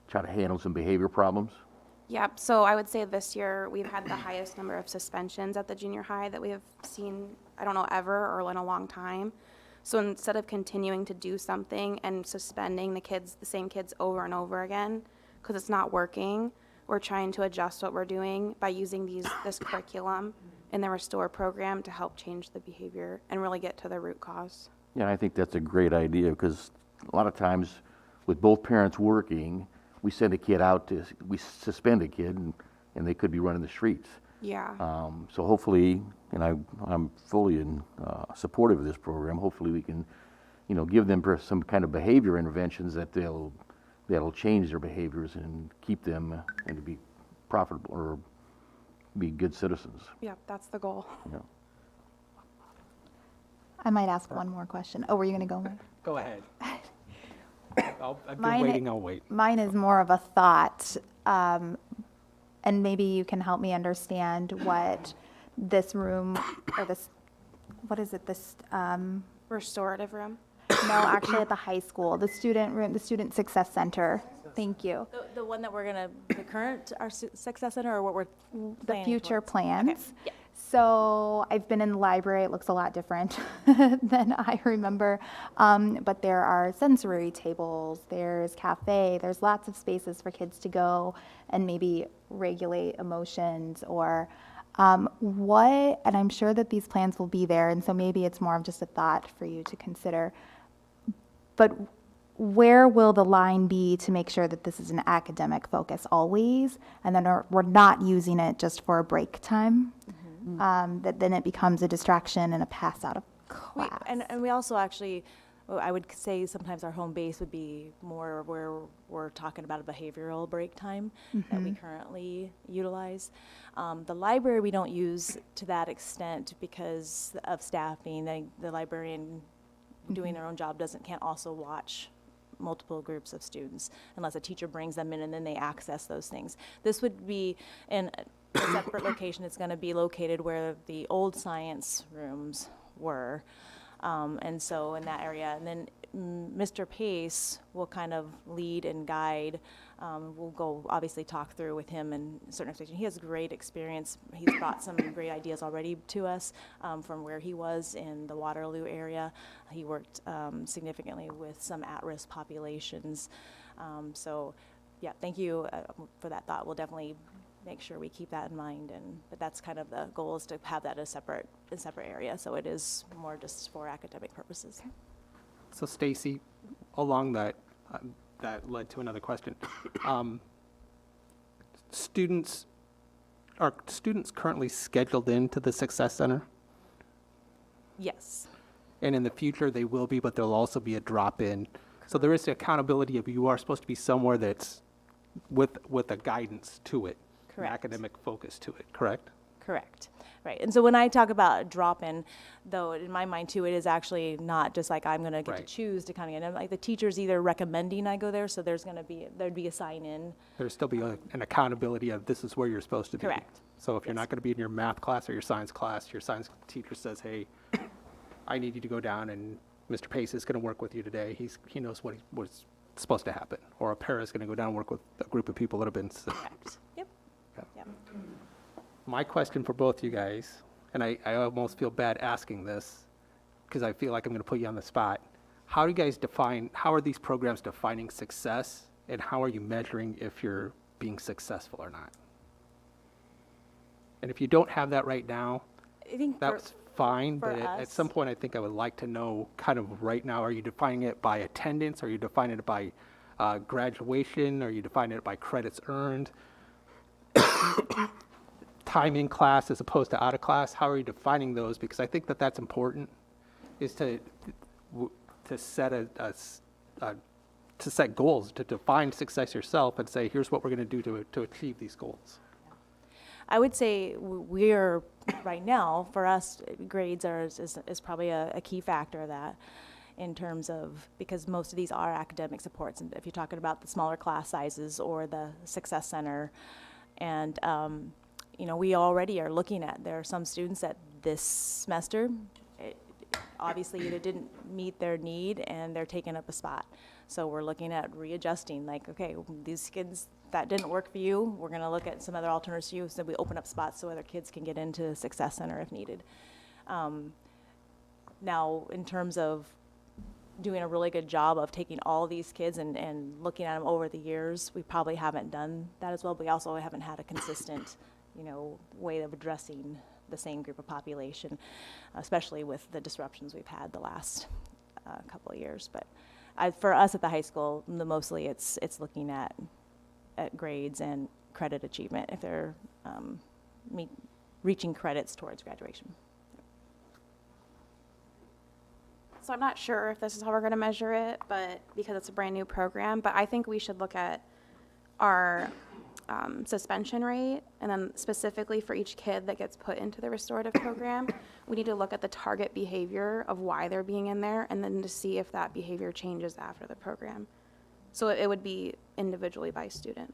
Speaker 9: try to handle some behavior problems?
Speaker 4: Yep, so I would say this year, we've had the highest number of suspensions at the junior high that we have seen, I don't know, ever or in a long time. So instead of continuing to do something and suspending the same kids over and over again, because it's not working, we're trying to adjust what we're doing by using this curriculum in the Restore program to help change the behavior and really get to the root cause.
Speaker 9: Yeah, I think that's a great idea, because a lot of times with both parents working, we send a kid out we suspend a kid and they could be running the streets.
Speaker 4: Yeah.
Speaker 9: So hopefully, and I'm fully supportive of this program, hopefully we can, you know, give them some kind of behavior interventions that'll change their behaviors and keep them and to be profitable or be good citizens.
Speaker 4: Yep, that's the goal.
Speaker 9: You know.
Speaker 5: I might ask one more question. Oh, were you going to go, Mike?
Speaker 12: Go ahead. I've been
Speaker 5: Mine-
Speaker 12: waiting, I'll wait.
Speaker 5: Mine is more of a thought, and maybe you can help me understand what this room, or this, what is it, this,
Speaker 4: Restorative room.
Speaker 5: no, actually at the high school, the student room, the Student Success Center. Thank you.
Speaker 11: The one that our Success Center, or what we're
Speaker 5: The
Speaker 11: planning
Speaker 5: future
Speaker 11: towards?
Speaker 5: plans.
Speaker 11: Yeah.
Speaker 5: So I've been in the library, it looks a lot different than I remember. But there are sensory tables, there's cafe, there's lots of spaces for kids to go and maybe regulate emotions or and I'm sure that these plans will be there, and so maybe it's more of just a thought for you to consider. But where will the line be to make sure that this is an academic focus always, and then we're not using it just for a break time? that then it becomes a distraction and a pass out of
Speaker 11: We,
Speaker 5: class.
Speaker 11: and we also actually, well, I would say sometimes our home base would be more where we're talking about a behavioral break time that we currently utilize. The library we don't use to that extent because of staffing. The librarian doing their own job can't also watch multiple groups of students unless a teacher brings them in and then they access those things. This would be in a separate location. It's going to be located where the old science rooms were. And so in that area, and then Mr. Pace will kind of lead and guide. We'll go obviously talk through with him in certain situations. He has great experience. He's brought some great ideas already to us from where he was in the Waterloo area. He worked significantly with some at-risk populations. So yeah, thank you for that thought. We'll definitely make sure we keep that in mind, but that's kind of the goal, is to have that as a separate area, so it is more just for academic purposes.
Speaker 12: So Stacy, along that, that led to another question. Are students currently scheduled into the Success Center?
Speaker 11: Yes,
Speaker 12: And in the future, they will be, but there'll also be a drop-in. So there is the accountability of you are supposed to be somewhere that's with a guidance to it. An
Speaker 11: Correct.
Speaker 12: academic focus to it, correct?
Speaker 11: correct, right. And so when I talk about drop-in, though, in my mind too, it is actually not just like I'm gonna get to
Speaker 12: Right.
Speaker 11: choose to come in. And like the teacher's either recommending I go there, so there'd be a sign-in.
Speaker 12: There'll still be an accountability of this is where you're supposed to be.
Speaker 11: Correct.
Speaker 12: So if you're
Speaker 11: Yes.
Speaker 12: not going to be in your math class or your science class, your science teacher says, hey, I need you to go down and Mr. Pace is going to work with you today. He knows what's supposed to happen. Or a para is going to go down and work with a group of people that have been sick.
Speaker 11: Correct. Yep.
Speaker 12: Yeah.
Speaker 11: Yep.
Speaker 12: My question for both you guys, and I almost feel bad asking this because I feel like I'm going to put you on the spot. How are these programs defining success, and how are you measuring if you're being successful or not? And if you don't have that right now,
Speaker 11: I think
Speaker 12: that's fine,
Speaker 11: for
Speaker 12: but at
Speaker 11: us-
Speaker 12: some point, I think I would like to know kind of right now, are you defining it by attendance? Are you defining it by graduation? Are you defining it by credits earned? Time in class as opposed to out of class? How are you defining those? Because I think that that's important, is to set to set goals, to define success yourself and say, here's what we're going to do to achieve these goals.
Speaker 11: I would say we're, right now, for us, grades is probably a key factor of that, in terms of, because most of these are academic supports, and if you're talking about the smaller class sizes or the Success Center, and, we already are looking at, there are some students that this semester, obviously either didn't meet their need and they're taking up a spot. So we're looking at readjusting, like, okay, these kids, that didn't work for you, we're gonna look at some other alternatives for you, so we open up spots so other kids can get into Success Center if needed. Now, in terms of doing a really good job of taking all these kids and looking at them over the years, we probably haven't done that as well, but we also haven't had a consistent, way of addressing the same group of population, especially with the disruptions we've had the last couple of years. But for us at the high school, mostly it's looking at grades and credit achievement, if they're reaching credits towards graduation.
Speaker 4: So I'm not sure if this is how we're going to measure it, but because it's a brand new program, but I think we should look at our suspension rate, and then specifically for each kid that gets put into the restorative program, we need to look at the target behavior of why they're being in there, and then to see if that behavior changes after the program. So it would be individually by student.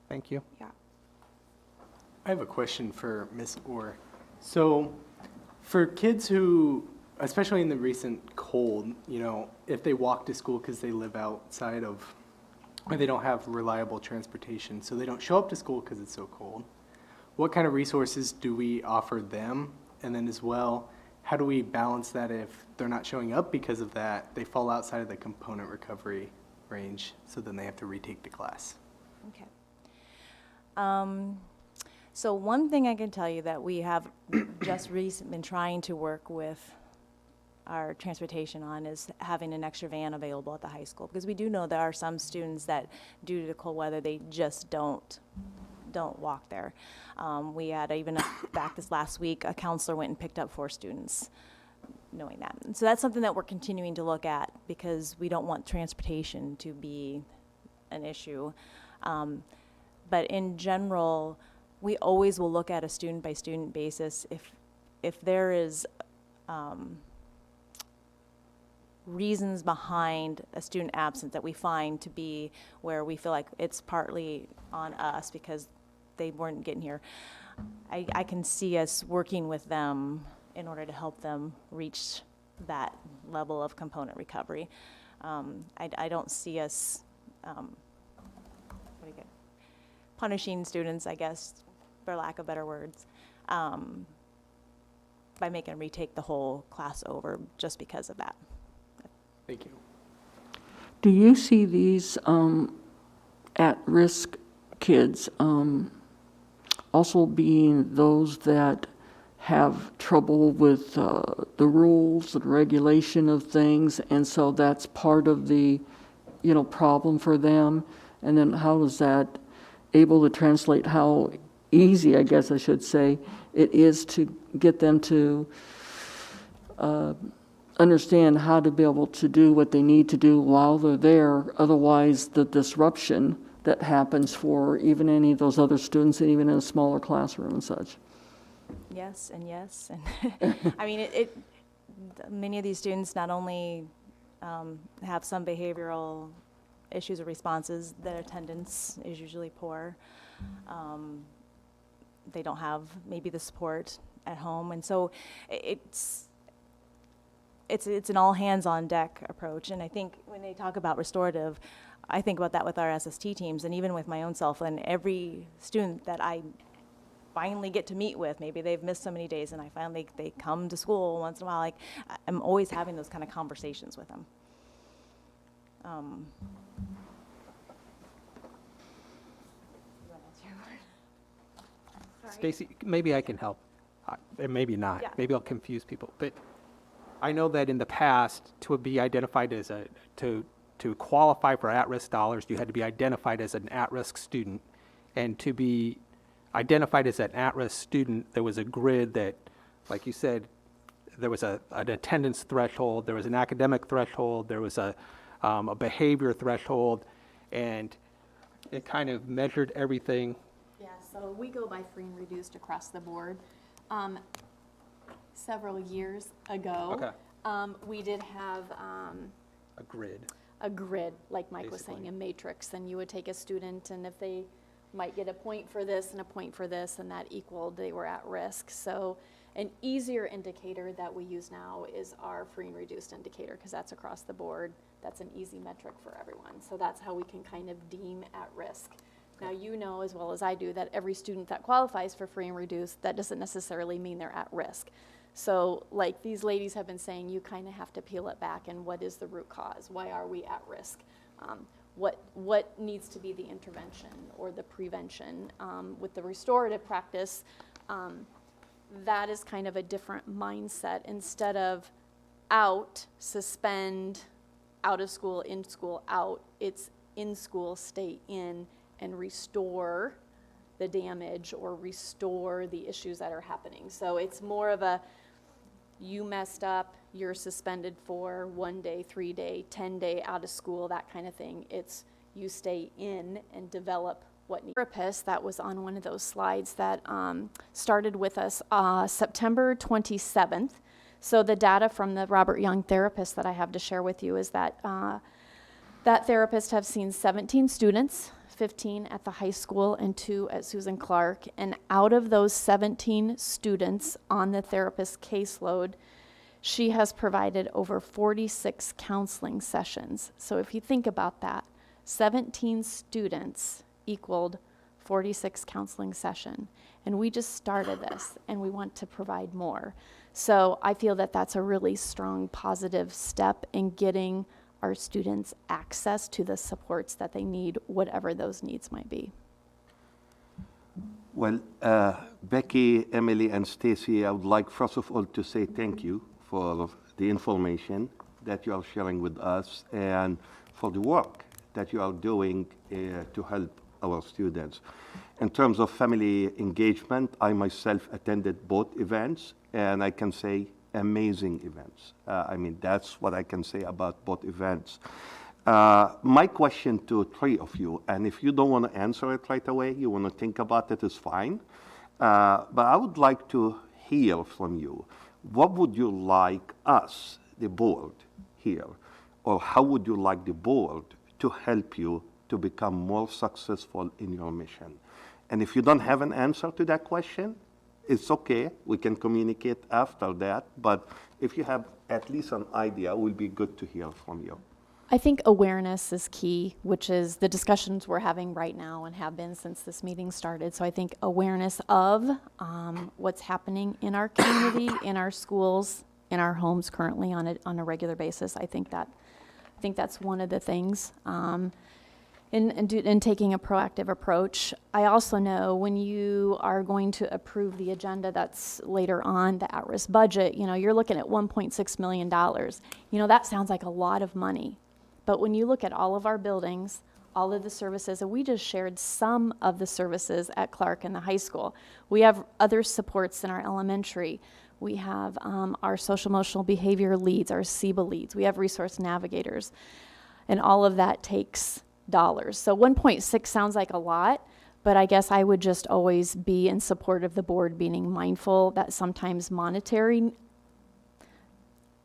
Speaker 12: Thank you.
Speaker 4: Yeah.
Speaker 1: I have a question for Ms. Orr. So for kids who, especially in the recent cold, if they walk to school because they live outside of, or they don't have reliable transportation, so they don't show up to school because it's so cold, what kind of resources do we offer them? And then as well, how do we balance that if they're not showing up because of that, they fall outside of the component recovery range, so then they have to retake the class?
Speaker 11: Okay. So one thing I can tell you that we have just recently been trying to work with our transportation on is having an extra van available at the high school, because we do know there are some students that, due to the cold weather, they just don't don't walk there. We had back this last week, a counselor went and picked up 4 students, knowing that. And so that's something that we're continuing to look at because we don't want transportation to be an issue. But in general, we always will look at a student-by-student basis. If there is reasons behind a student absence that we find to be where we feel like it's partly on us because they weren't getting here, I can see us working with them in order to help them reach that level of component recovery. I don't see us punishing students, I guess, for lack of better words, by making them retake the whole class over just because of that.
Speaker 1: Thank you.
Speaker 8: Do you see these at-risk kids also being those that have trouble with the rules and regulation of things, and so that's part of the, problem for them? And then how is that able to translate how easy, I guess I should say, it is to get them to understand how to be able to do what they need to do while they're there? Otherwise, the disruption that happens for even any of those other students, and even in a smaller classroom and such.
Speaker 11: Yes and yes. And I mean, many of these students not only have some behavioral issues or responses, their attendance is usually poor. They don't have maybe the support at home, and so it's an all hands on deck approach. And I think when they talk about restorative, I think about that with our SST teams, and even with my own self. And every student that I finally get to meet with, maybe they've missed so many days, and they come to school once in a while. Like, I'm always having those kind of conversations with them.
Speaker 12: Stacy, maybe I can help, and maybe not.
Speaker 11: Yeah.
Speaker 12: Maybe I'll confuse people. But I know that in the past, to be identified as to qualify for at-risk dollars, you had to be identified as an at-risk student. And to be identified as an at-risk student, there was a grid that, like you said, there was an attendance threshold, there was an academic threshold, there was a behavior threshold, and it kind of measured everything.
Speaker 10: Yeah, so we go by free and reduced across the board. Several years ago,
Speaker 12: Okay.
Speaker 10: We did have
Speaker 12: A grid.
Speaker 10: a grid, like Mike was
Speaker 12: Basically.
Speaker 10: saying, a matrix, and you would take a student, and if they might get a point for this and a point for this, and that equaled they were at risk. So an easier indicator that we use now is our free and reduced indicator, because that's across the board. That's an easy metric for everyone. So that's how we can kind of deem at risk. Now, you know as well as I do that every student that qualifies for free and reduced, that doesn't necessarily mean they're at risk. So like these ladies have been saying, you kind of have to peel it back, and what is the root cause? Why are we at risk? What needs to be the intervention or the prevention? With the restorative practice, that is kind of a different mindset. Instead of out, suspend, out of school, in school, out, it's in school, stay in, and restore the damage or restore the issues that are happening. So it's more of a, you messed up, you're suspended for 1 day, 3 day, 10 day out of school, that kind of thing. It's you stay in and develop what needs. Therapist that was on one of those slides that started with us September 27th. So the data from the Robert Young therapist that I have to share with you is that that therapist have seen 17 students, 15 at the high school and 2 at Susan Clark. And out of those 17 students on the therapist's caseload, she has provided over 46 counseling sessions. So if you think about that, 17 students equaled 46 counseling session. And we just started this, and we want to provide more. So I feel that that's a really strong positive step in getting our students access to the supports that they need, whatever those needs might be.
Speaker 3: Well, Becky, Emily, and Stacy, I would like first of all to say thank you for the information that you are sharing with us and for the work that you are doing to help our students. In terms of family engagement, I myself attended both events, and I can say amazing events. That's what I can say about both events. My question to three of you, and if you don't want to answer it right away, you want to think about it, is fine. But I would like to hear from you. What would you like us, the board, here, or how would you like the board to help you to become more successful in your mission? And if you don't have an answer to that question, it's okay. We can communicate after that. But if you have at least an idea, it will be good to hear from you.
Speaker 10: I think awareness is key, which is the discussions we're having right now and have been since this meeting started. So I think awareness of what's happening in our community, in our schools, in our homes currently on a regular basis. I think that's one of the things. In taking a proactive approach. I also know when you are going to approve the agenda that's later on, the at-risk budget, you're looking at $1.6 million. That sounds like a lot of money. But when you look at all of our buildings, all of the services, and we just shared some of the services at Clark and the high school. We have other supports in our elementary. We have our social emotional behavior leads, our SEBA leads. We have resource navigators. And all of that takes dollars. So 1.6 sounds like a lot, but I guess I would just always be in support of the board being mindful that sometimes monetary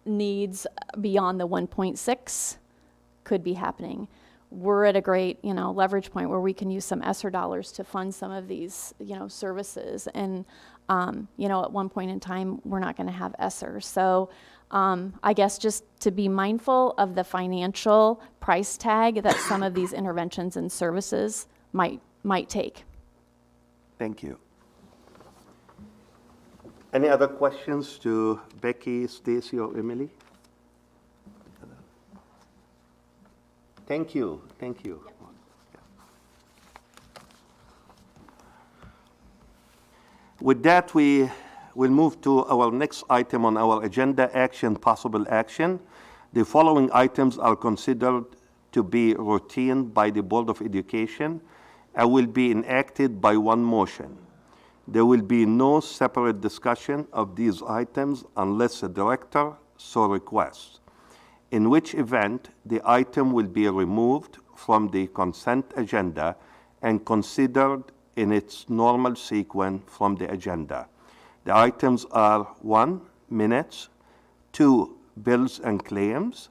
Speaker 10: needs beyond the 1.6 could be happening. We're at a great, leverage point where we can use some ESSER dollars to fund some of these, services. And, at one point in time, we're not going to have ESSER. So I guess just to be mindful of the financial price tag that some of these interventions and services might take.
Speaker 3: Thank you. Any other questions to Becky, Stacy, or Emily? Thank you. Thank you. With that, we will move to our next item on our agenda, action, possible action. The following items are considered to be routine by the Board of Education and will be enacted by one motion. There will be no separate discussion of these items unless the director so requests, in which event the item will be removed from the consent agenda and considered in its normal sequence from the agenda. The items are 1, minutes, 2, bills and claims,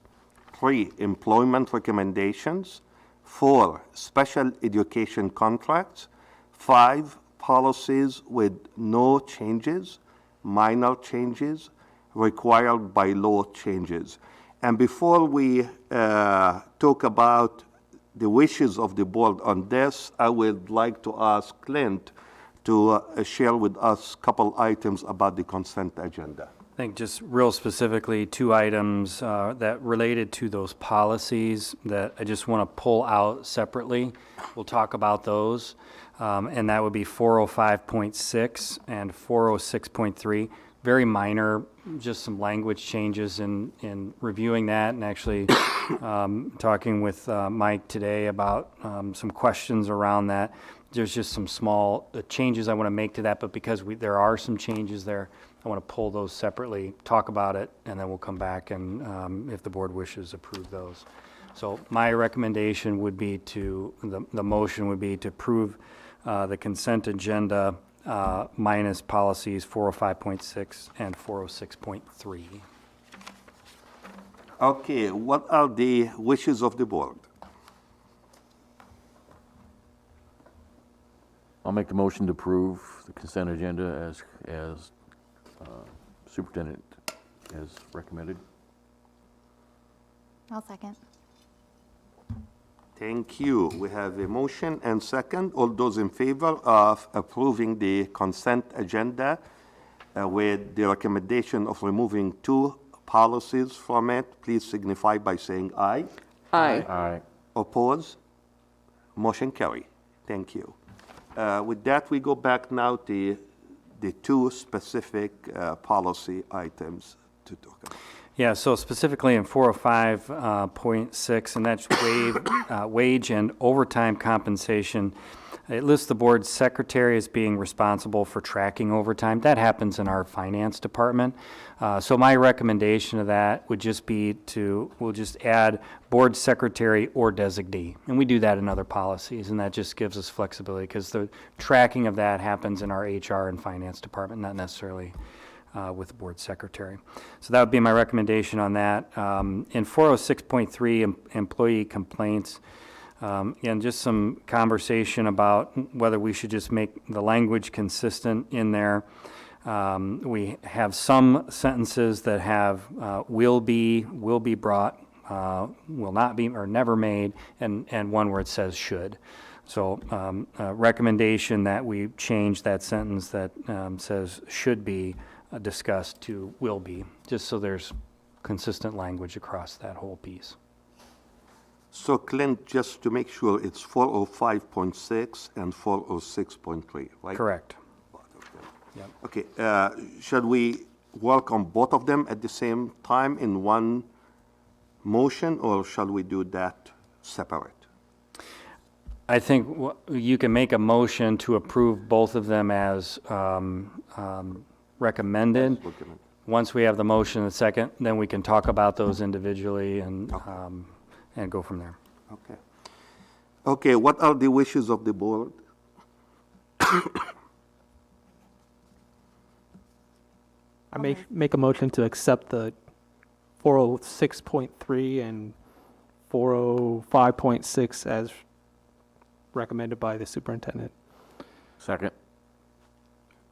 Speaker 3: 3, employment recommendations, 4, special education contracts, 5, policies with no changes, minor changes, required by law changes. And before we talk about the wishes of the board on this, I would like to ask Clint to share with us a couple items about the consent agenda.
Speaker 7: I think just real specifically, 2 items that related to those policies that I just want to pull out separately. We'll talk about those, and that would be 405.6 and 406.3. Very minor, just some language changes in reviewing that, and actually talking with Mike today about some questions around that. There's just some small changes I want to make to that, but because there are some changes there, I want to pull those separately, talk about it, and then we'll come back and, if the board wishes, approve those. So my recommendation would be the motion would be to approve the consent agenda minus policies 405.6 and 406.3.
Speaker 3: Okay, what are the wishes of the board?
Speaker 9: I'll make the motion to approve the consent agenda as superintendent has recommended.
Speaker 5: I'll second.
Speaker 3: Thank you. We have a motion and second. All those in favor of approving the consent agenda with the recommendation of removing 2 policies from it, please signify by saying aye.
Speaker 8: Aye.
Speaker 9: Aye.
Speaker 3: Oppose? Motion carry. Thank you. With that, we go back now to the 2 specific policy items to talk about.
Speaker 7: Yeah, so specifically in 405.6, and that's wage and overtime compensation. It lists the board secretary as being responsible for tracking overtime. That happens in our finance department. So my recommendation of that would just be we'll just add board secretary or designee. And we do that in other policies, and that just gives us flexibility because the tracking of that happens in our HR and finance department, not necessarily with the board secretary. So that would be my recommendation on that. In 406.3, employee complaints, and just some conversation about whether we should just make the language consistent in there. We have some sentences that have will be brought, will not be, or never made, and one where it says should. So recommendation that we change that sentence that says should be discussed to will be, just so there's consistent language across that whole piece.
Speaker 3: So Clint, just to make sure, it's 405.6 and 406.3, right?
Speaker 7: Correct.
Speaker 3: Okay, should we work on both of them at the same time in one motion, or shall we do that separate?
Speaker 7: I think you can make a motion to approve both of them as recommended. Once we have the motion and second, then we can talk about those individually and go from there.
Speaker 3: Okay. Okay, what are the wishes of the board?
Speaker 12: I make a motion to accept the 406.3 and 405.6 as recommended by the superintendent.
Speaker 9: Second.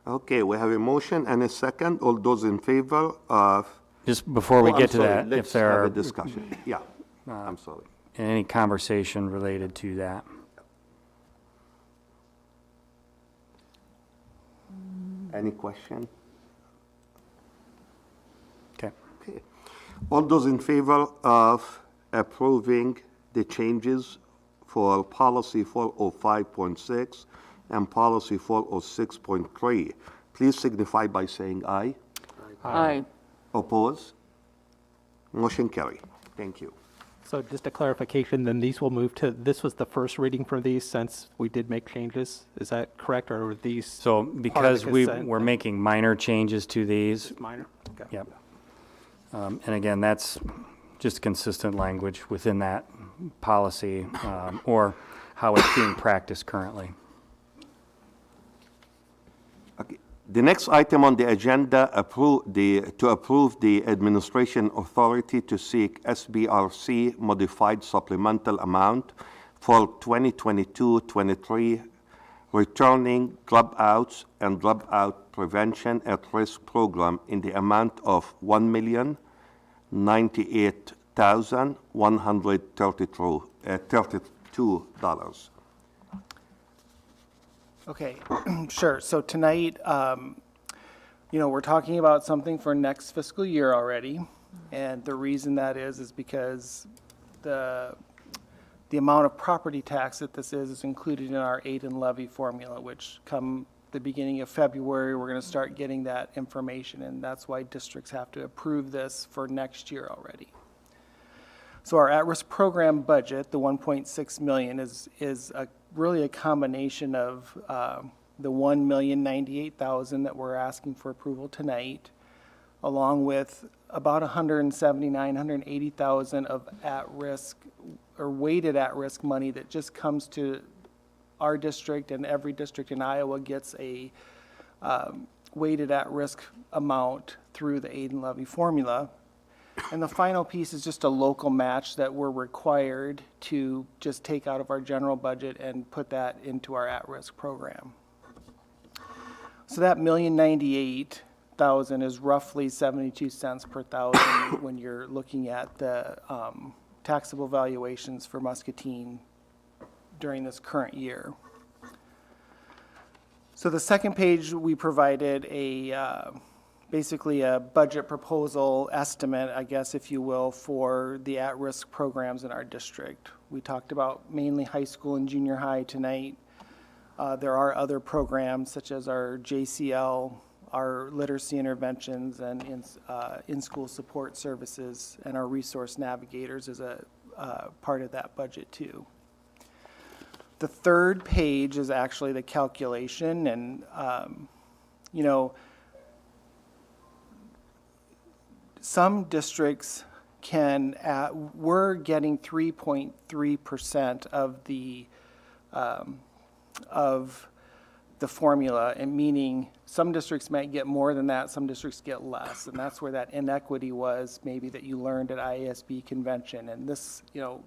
Speaker 3: Okay, we have a motion and a second. All those in favor of?
Speaker 7: Just before we
Speaker 3: Oh,
Speaker 7: get
Speaker 3: I'm
Speaker 7: to
Speaker 3: sorry,
Speaker 7: that, if
Speaker 3: let's
Speaker 7: there
Speaker 3: have a
Speaker 7: are
Speaker 3: discussion. Yeah, I'm sorry.
Speaker 7: any conversation related to that.
Speaker 3: Any question?
Speaker 7: Okay.
Speaker 3: Okay. All those in favor of approving the changes for policy 405.6 and policy 406.3, please signify by saying aye.
Speaker 8: Aye.
Speaker 3: Oppose? Motion carry. Thank you.
Speaker 12: So just a clarification, then these will move to, this was the first reading for these since we did make changes. Is that correct, or were these
Speaker 7: So because
Speaker 12: consent
Speaker 7: we're
Speaker 12: then?
Speaker 7: making minor changes to these,
Speaker 12: minor? Okay.
Speaker 7: yep. And again, that's just consistent language within that policy or how it's being practiced currently.
Speaker 3: Okay. The next item on the agenda, to approve the administration authority to seek SBRC modified supplemental amount for 2022-23 returning dropouts and dropout prevention at risk program in the amount of $1,098,132.
Speaker 13: Okay, sure. So tonight, we're talking about something for next fiscal year already. And the reason that is because the amount of property tax that this is included in our aid and levy formula, which come the beginning of February, we're going to start getting that information. And that's why districts have to approve this for next year already. So our at-risk program budget, the 1.6 million, is really a combination of the 1,098,000 that we're asking for approval tonight, along with about 179, 180,000 of at-risk or weighted at-risk money that just comes to our district, and every district in Iowa gets a weighted at-risk amount through the aid and levy formula. And the final piece is just a local match that we're required to just take out of our general budget and put that into our at-risk program. So that $1,098,000 is roughly 72 cents per thousand when you're looking at the taxable valuations for Muscatine during this current year. So the second page, we provided basically a budget proposal estimate, I guess, if you will, for the at-risk programs in our district. We talked about mainly high school and junior high tonight. There are other programs such as our JCL, our literacy interventions, and in-school support services, and our resource navigators is a part of that budget too. The third page is actually the calculation, and, you know, some districts can, we're getting 3.3% of the formula, and meaning some districts might get more than that, some districts get less, and that's where that inequity was, maybe that you learned at IASB convention. And this, you know,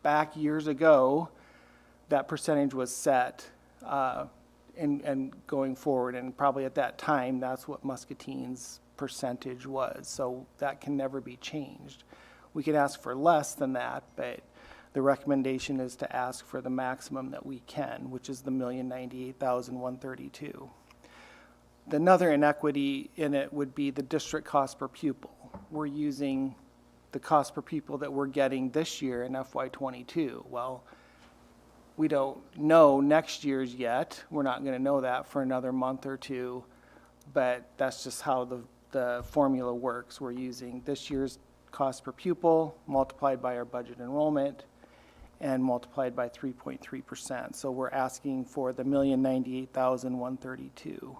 Speaker 13: back years ago, that percentage was set, and going forward, and probably at that time, that's what Muscatine's percentage was. So that can never be changed. We can ask for less than that, but the recommendation is to ask for the maximum that we can, which is the $1,098,132. Another inequity in it would be the district cost per pupil. We're using the cost per pupil that we're getting this year in FY22. Well, we don't know next year's yet. We're not going to know that for another month or two, but that's just how the formula works. We're using this year's cost per pupil multiplied by our budget enrollment and multiplied by 3.3%. So we're asking for the $1,098,132.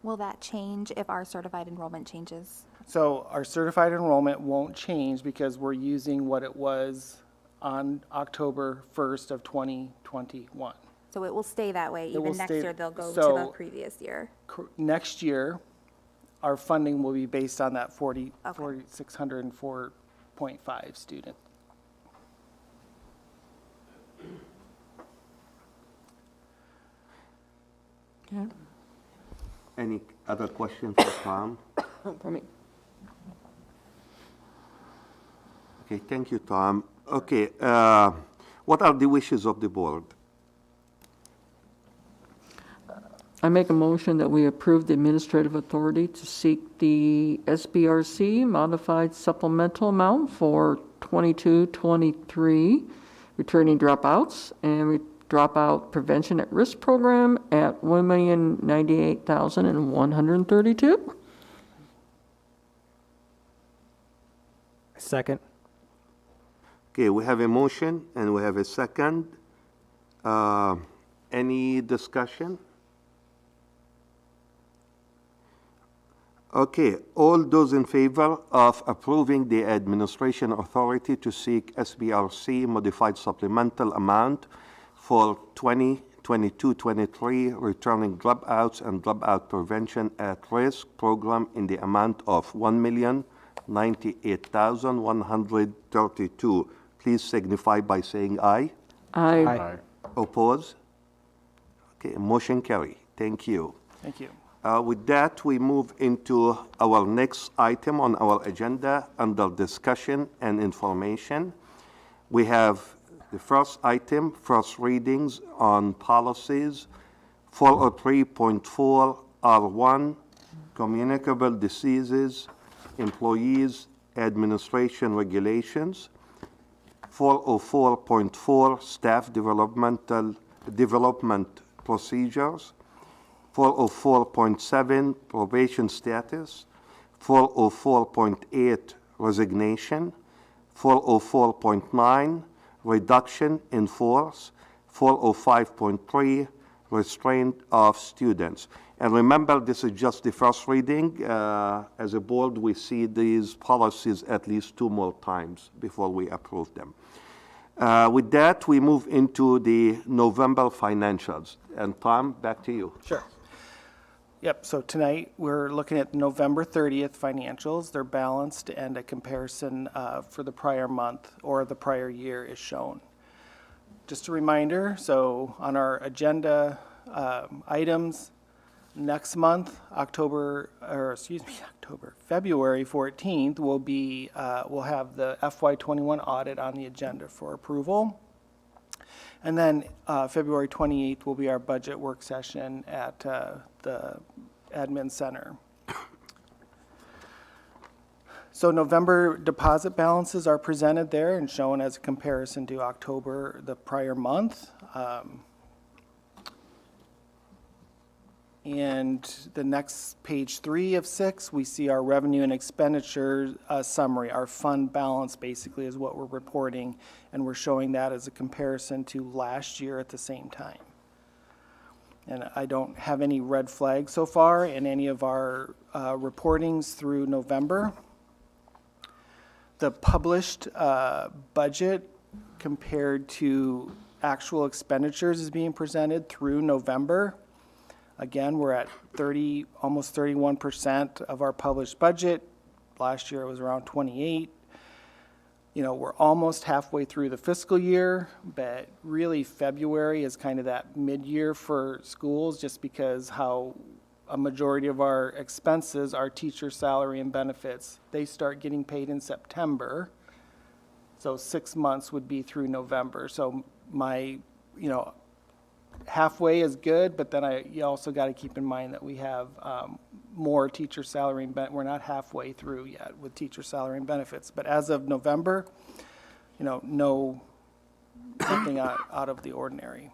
Speaker 5: Will that change if our certified enrollment changes?
Speaker 13: So our certified enrollment won't change because we're using what it was on October 1st of 2021.
Speaker 5: So it will stay that way,
Speaker 13: It will
Speaker 5: even next
Speaker 13: stay-
Speaker 5: year they'll go to
Speaker 13: so-
Speaker 5: the previous year?
Speaker 13: Next year, our funding will be based on that
Speaker 5: Okay.
Speaker 13: 4,604.5 student.
Speaker 8: Okay.
Speaker 3: Any other questions for Tom?
Speaker 8: For me.
Speaker 3: Okay, thank you, Tom. Okay, what are the wishes of the board?
Speaker 8: I make a motion that we approve the administrative authority to seek the SBRC modified supplemental amount for 22-23 returning dropouts and dropout prevention at risk program at $1,098,132.
Speaker 12: Second.
Speaker 3: Okay, we have a motion and we have a second. Any discussion? Okay, all those in favor of approving the administration authority to seek SBRC modified supplemental amount for 2022-23 returning dropouts and dropout prevention at risk program in the amount of $1,098,132. Please signify by saying aye.
Speaker 8: Aye.
Speaker 3: Oppose? Okay, motion carry. Thank you.
Speaker 13: Thank you.
Speaker 3: With that, we move into our next item on our agenda under discussion and information. We have the first item, first readings on policies, 403.4 R1, communicable diseases, employees, administration regulations, 404.4 staff development procedures, 404.7 probation status, 404.8 resignation, 404.9 reduction in force, 405.3 restraint of students. And remember, this is just the first reading. As a board, we see these policies at least 2 more times before we approve them. With that, we move into the November financials. And Tom, back to you.
Speaker 13: Sure. Yep, so tonight, we're looking at November 30th financials. They're balanced, and a comparison for the prior month or the prior year is shown. Just a reminder, so on our agenda items, next month, February 14th, we'll have the FY21 audit on the agenda for approval. And then February 28th will be our budget work session at the admin center. So November deposit balances are presented there and shown as a comparison to October, the prior month. And the next page 3 of 6, we see our revenue and expenditure summary. Our fund balance basically is what we're reporting, and we're showing that as a comparison to last year at the same time. And I don't have any red flags so far in any of our reportings through November. The published budget compared to actual expenditures is being presented through November. Again, we're at almost 31% of our published budget. Last year it was around 28. You know, we're almost halfway through the fiscal year, but really February is kind of that mid-year for schools, just because how a majority of our expenses are teacher salary and benefits. They start getting paid in September. So 6 months would be through November. So halfway is good, but then you also got to keep in mind that we have more teacher salary and we're not halfway through yet with teacher salary and benefits. But as of November, nothing out of the ordinary.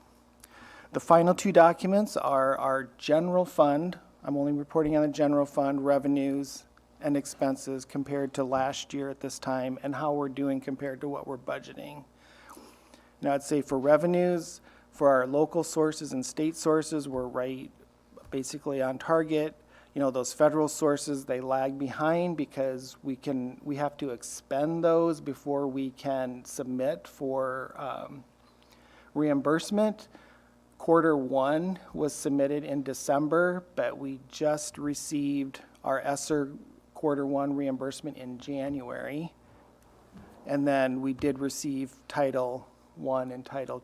Speaker 13: The final 2 documents are our general fund. I'm only reporting on the general fund revenues and expenses compared to last year at this time, and how we're doing compared to what we're budgeting. Now, I'd say for revenues, for our local sources and state sources, we're right basically on target. Those federal sources, they lag behind because we have to expend those before we can submit for reimbursement. Quarter 1 was submitted in December, but we just received our ESSER quarter 1 reimbursement in January. And then we did receive Title I and Title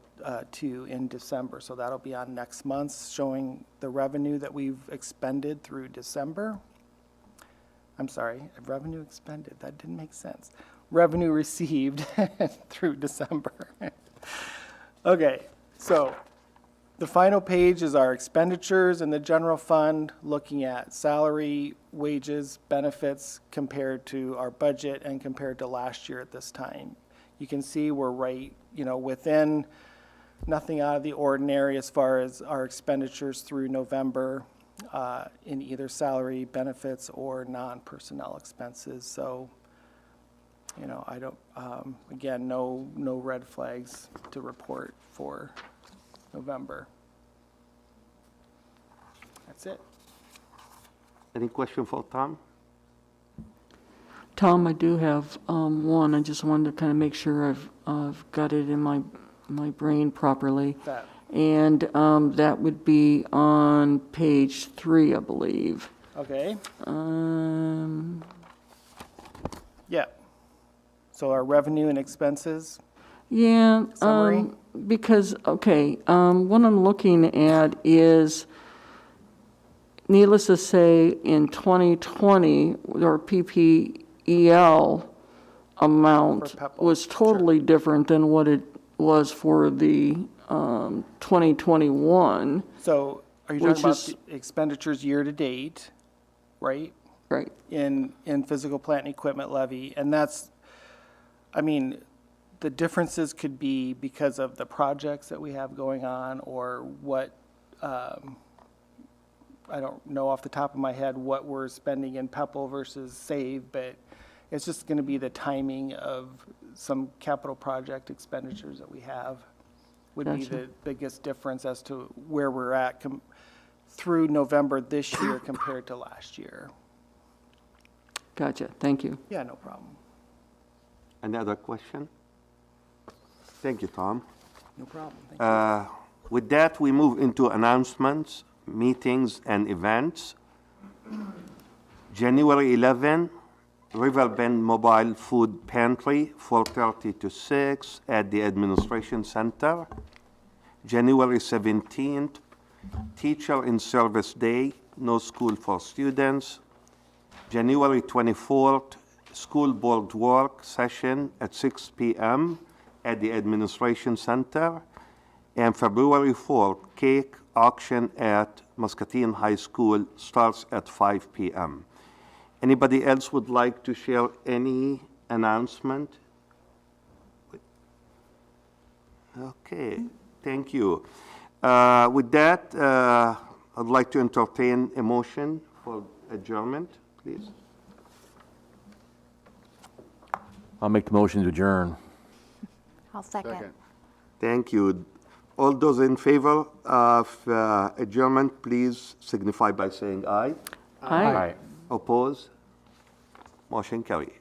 Speaker 13: II in December. So that'll be on next month, showing the revenue that we've expended through December. I'm sorry, revenue expended, that didn't make sense. Revenue received through December. Okay, so the final page is our expenditures in the general fund, looking at salary, wages, benefits compared to our budget and compared to last year at this time. You can see we're right, within nothing out of the ordinary as far as our expenditures through November in either salary, benefits, or non-personnel expenses. So, I don't, again, no red flags to report for November. That's it.
Speaker 3: Any question for Tom?
Speaker 8: Tom, I do have one. I just wanted to kind of make sure I've got it in my brain properly.
Speaker 13: That.
Speaker 8: And that would be on page 3, I believe.
Speaker 13: Okay. Yeah. So our revenue and expenses.
Speaker 8: Yeah.
Speaker 13: Summary?
Speaker 8: Because, okay, what I'm looking at is, needless to say, in 2020, our PPEL amount
Speaker 13: For PEPAL,
Speaker 8: was totally different than what it was for the 2021.
Speaker 13: So are you
Speaker 8: Which
Speaker 13: talking about
Speaker 8: is-
Speaker 13: the expenditures year to date, right?
Speaker 8: Right.
Speaker 13: In physical plant and equipment levy, and that's, the differences could be because of the projects that we have going on, or what, I don't know off the top of my head what we're spending in PEPAL versus SAVE, but it's just gonna be the timing of some capital project expenditures that we have would be
Speaker 8: Gotcha.
Speaker 13: the biggest difference as to where we're at through November this year compared to last year.
Speaker 8: Gotcha. Thank you.
Speaker 13: Yeah, no problem.
Speaker 3: Any other question? Thank you, Tom.
Speaker 13: No problem. Thank you.
Speaker 3: With that, we move into announcements, meetings, and events. January 11, Riverbend Mobile Food Pantry, 4:30 to 6 at the Administration Center. January 17th, Teacher in Service Day, no school for students. January 24th, School Board Work Session at 6 p.m. at the Administration Center. And February 4th, cake auction at Muscatine High School starts at 5 p.m. Anybody else would like to share any announcement? Okay, thank you. With that, I'd like to entertain a motion for adjournment, please.
Speaker 9: I'll make the motion to adjourn.
Speaker 5: I'll second.
Speaker 2: Second.
Speaker 3: Thank you. All those in favor of adjournment, please signify by saying aye.
Speaker 8: Aye.
Speaker 3: Oppose? Motion carry.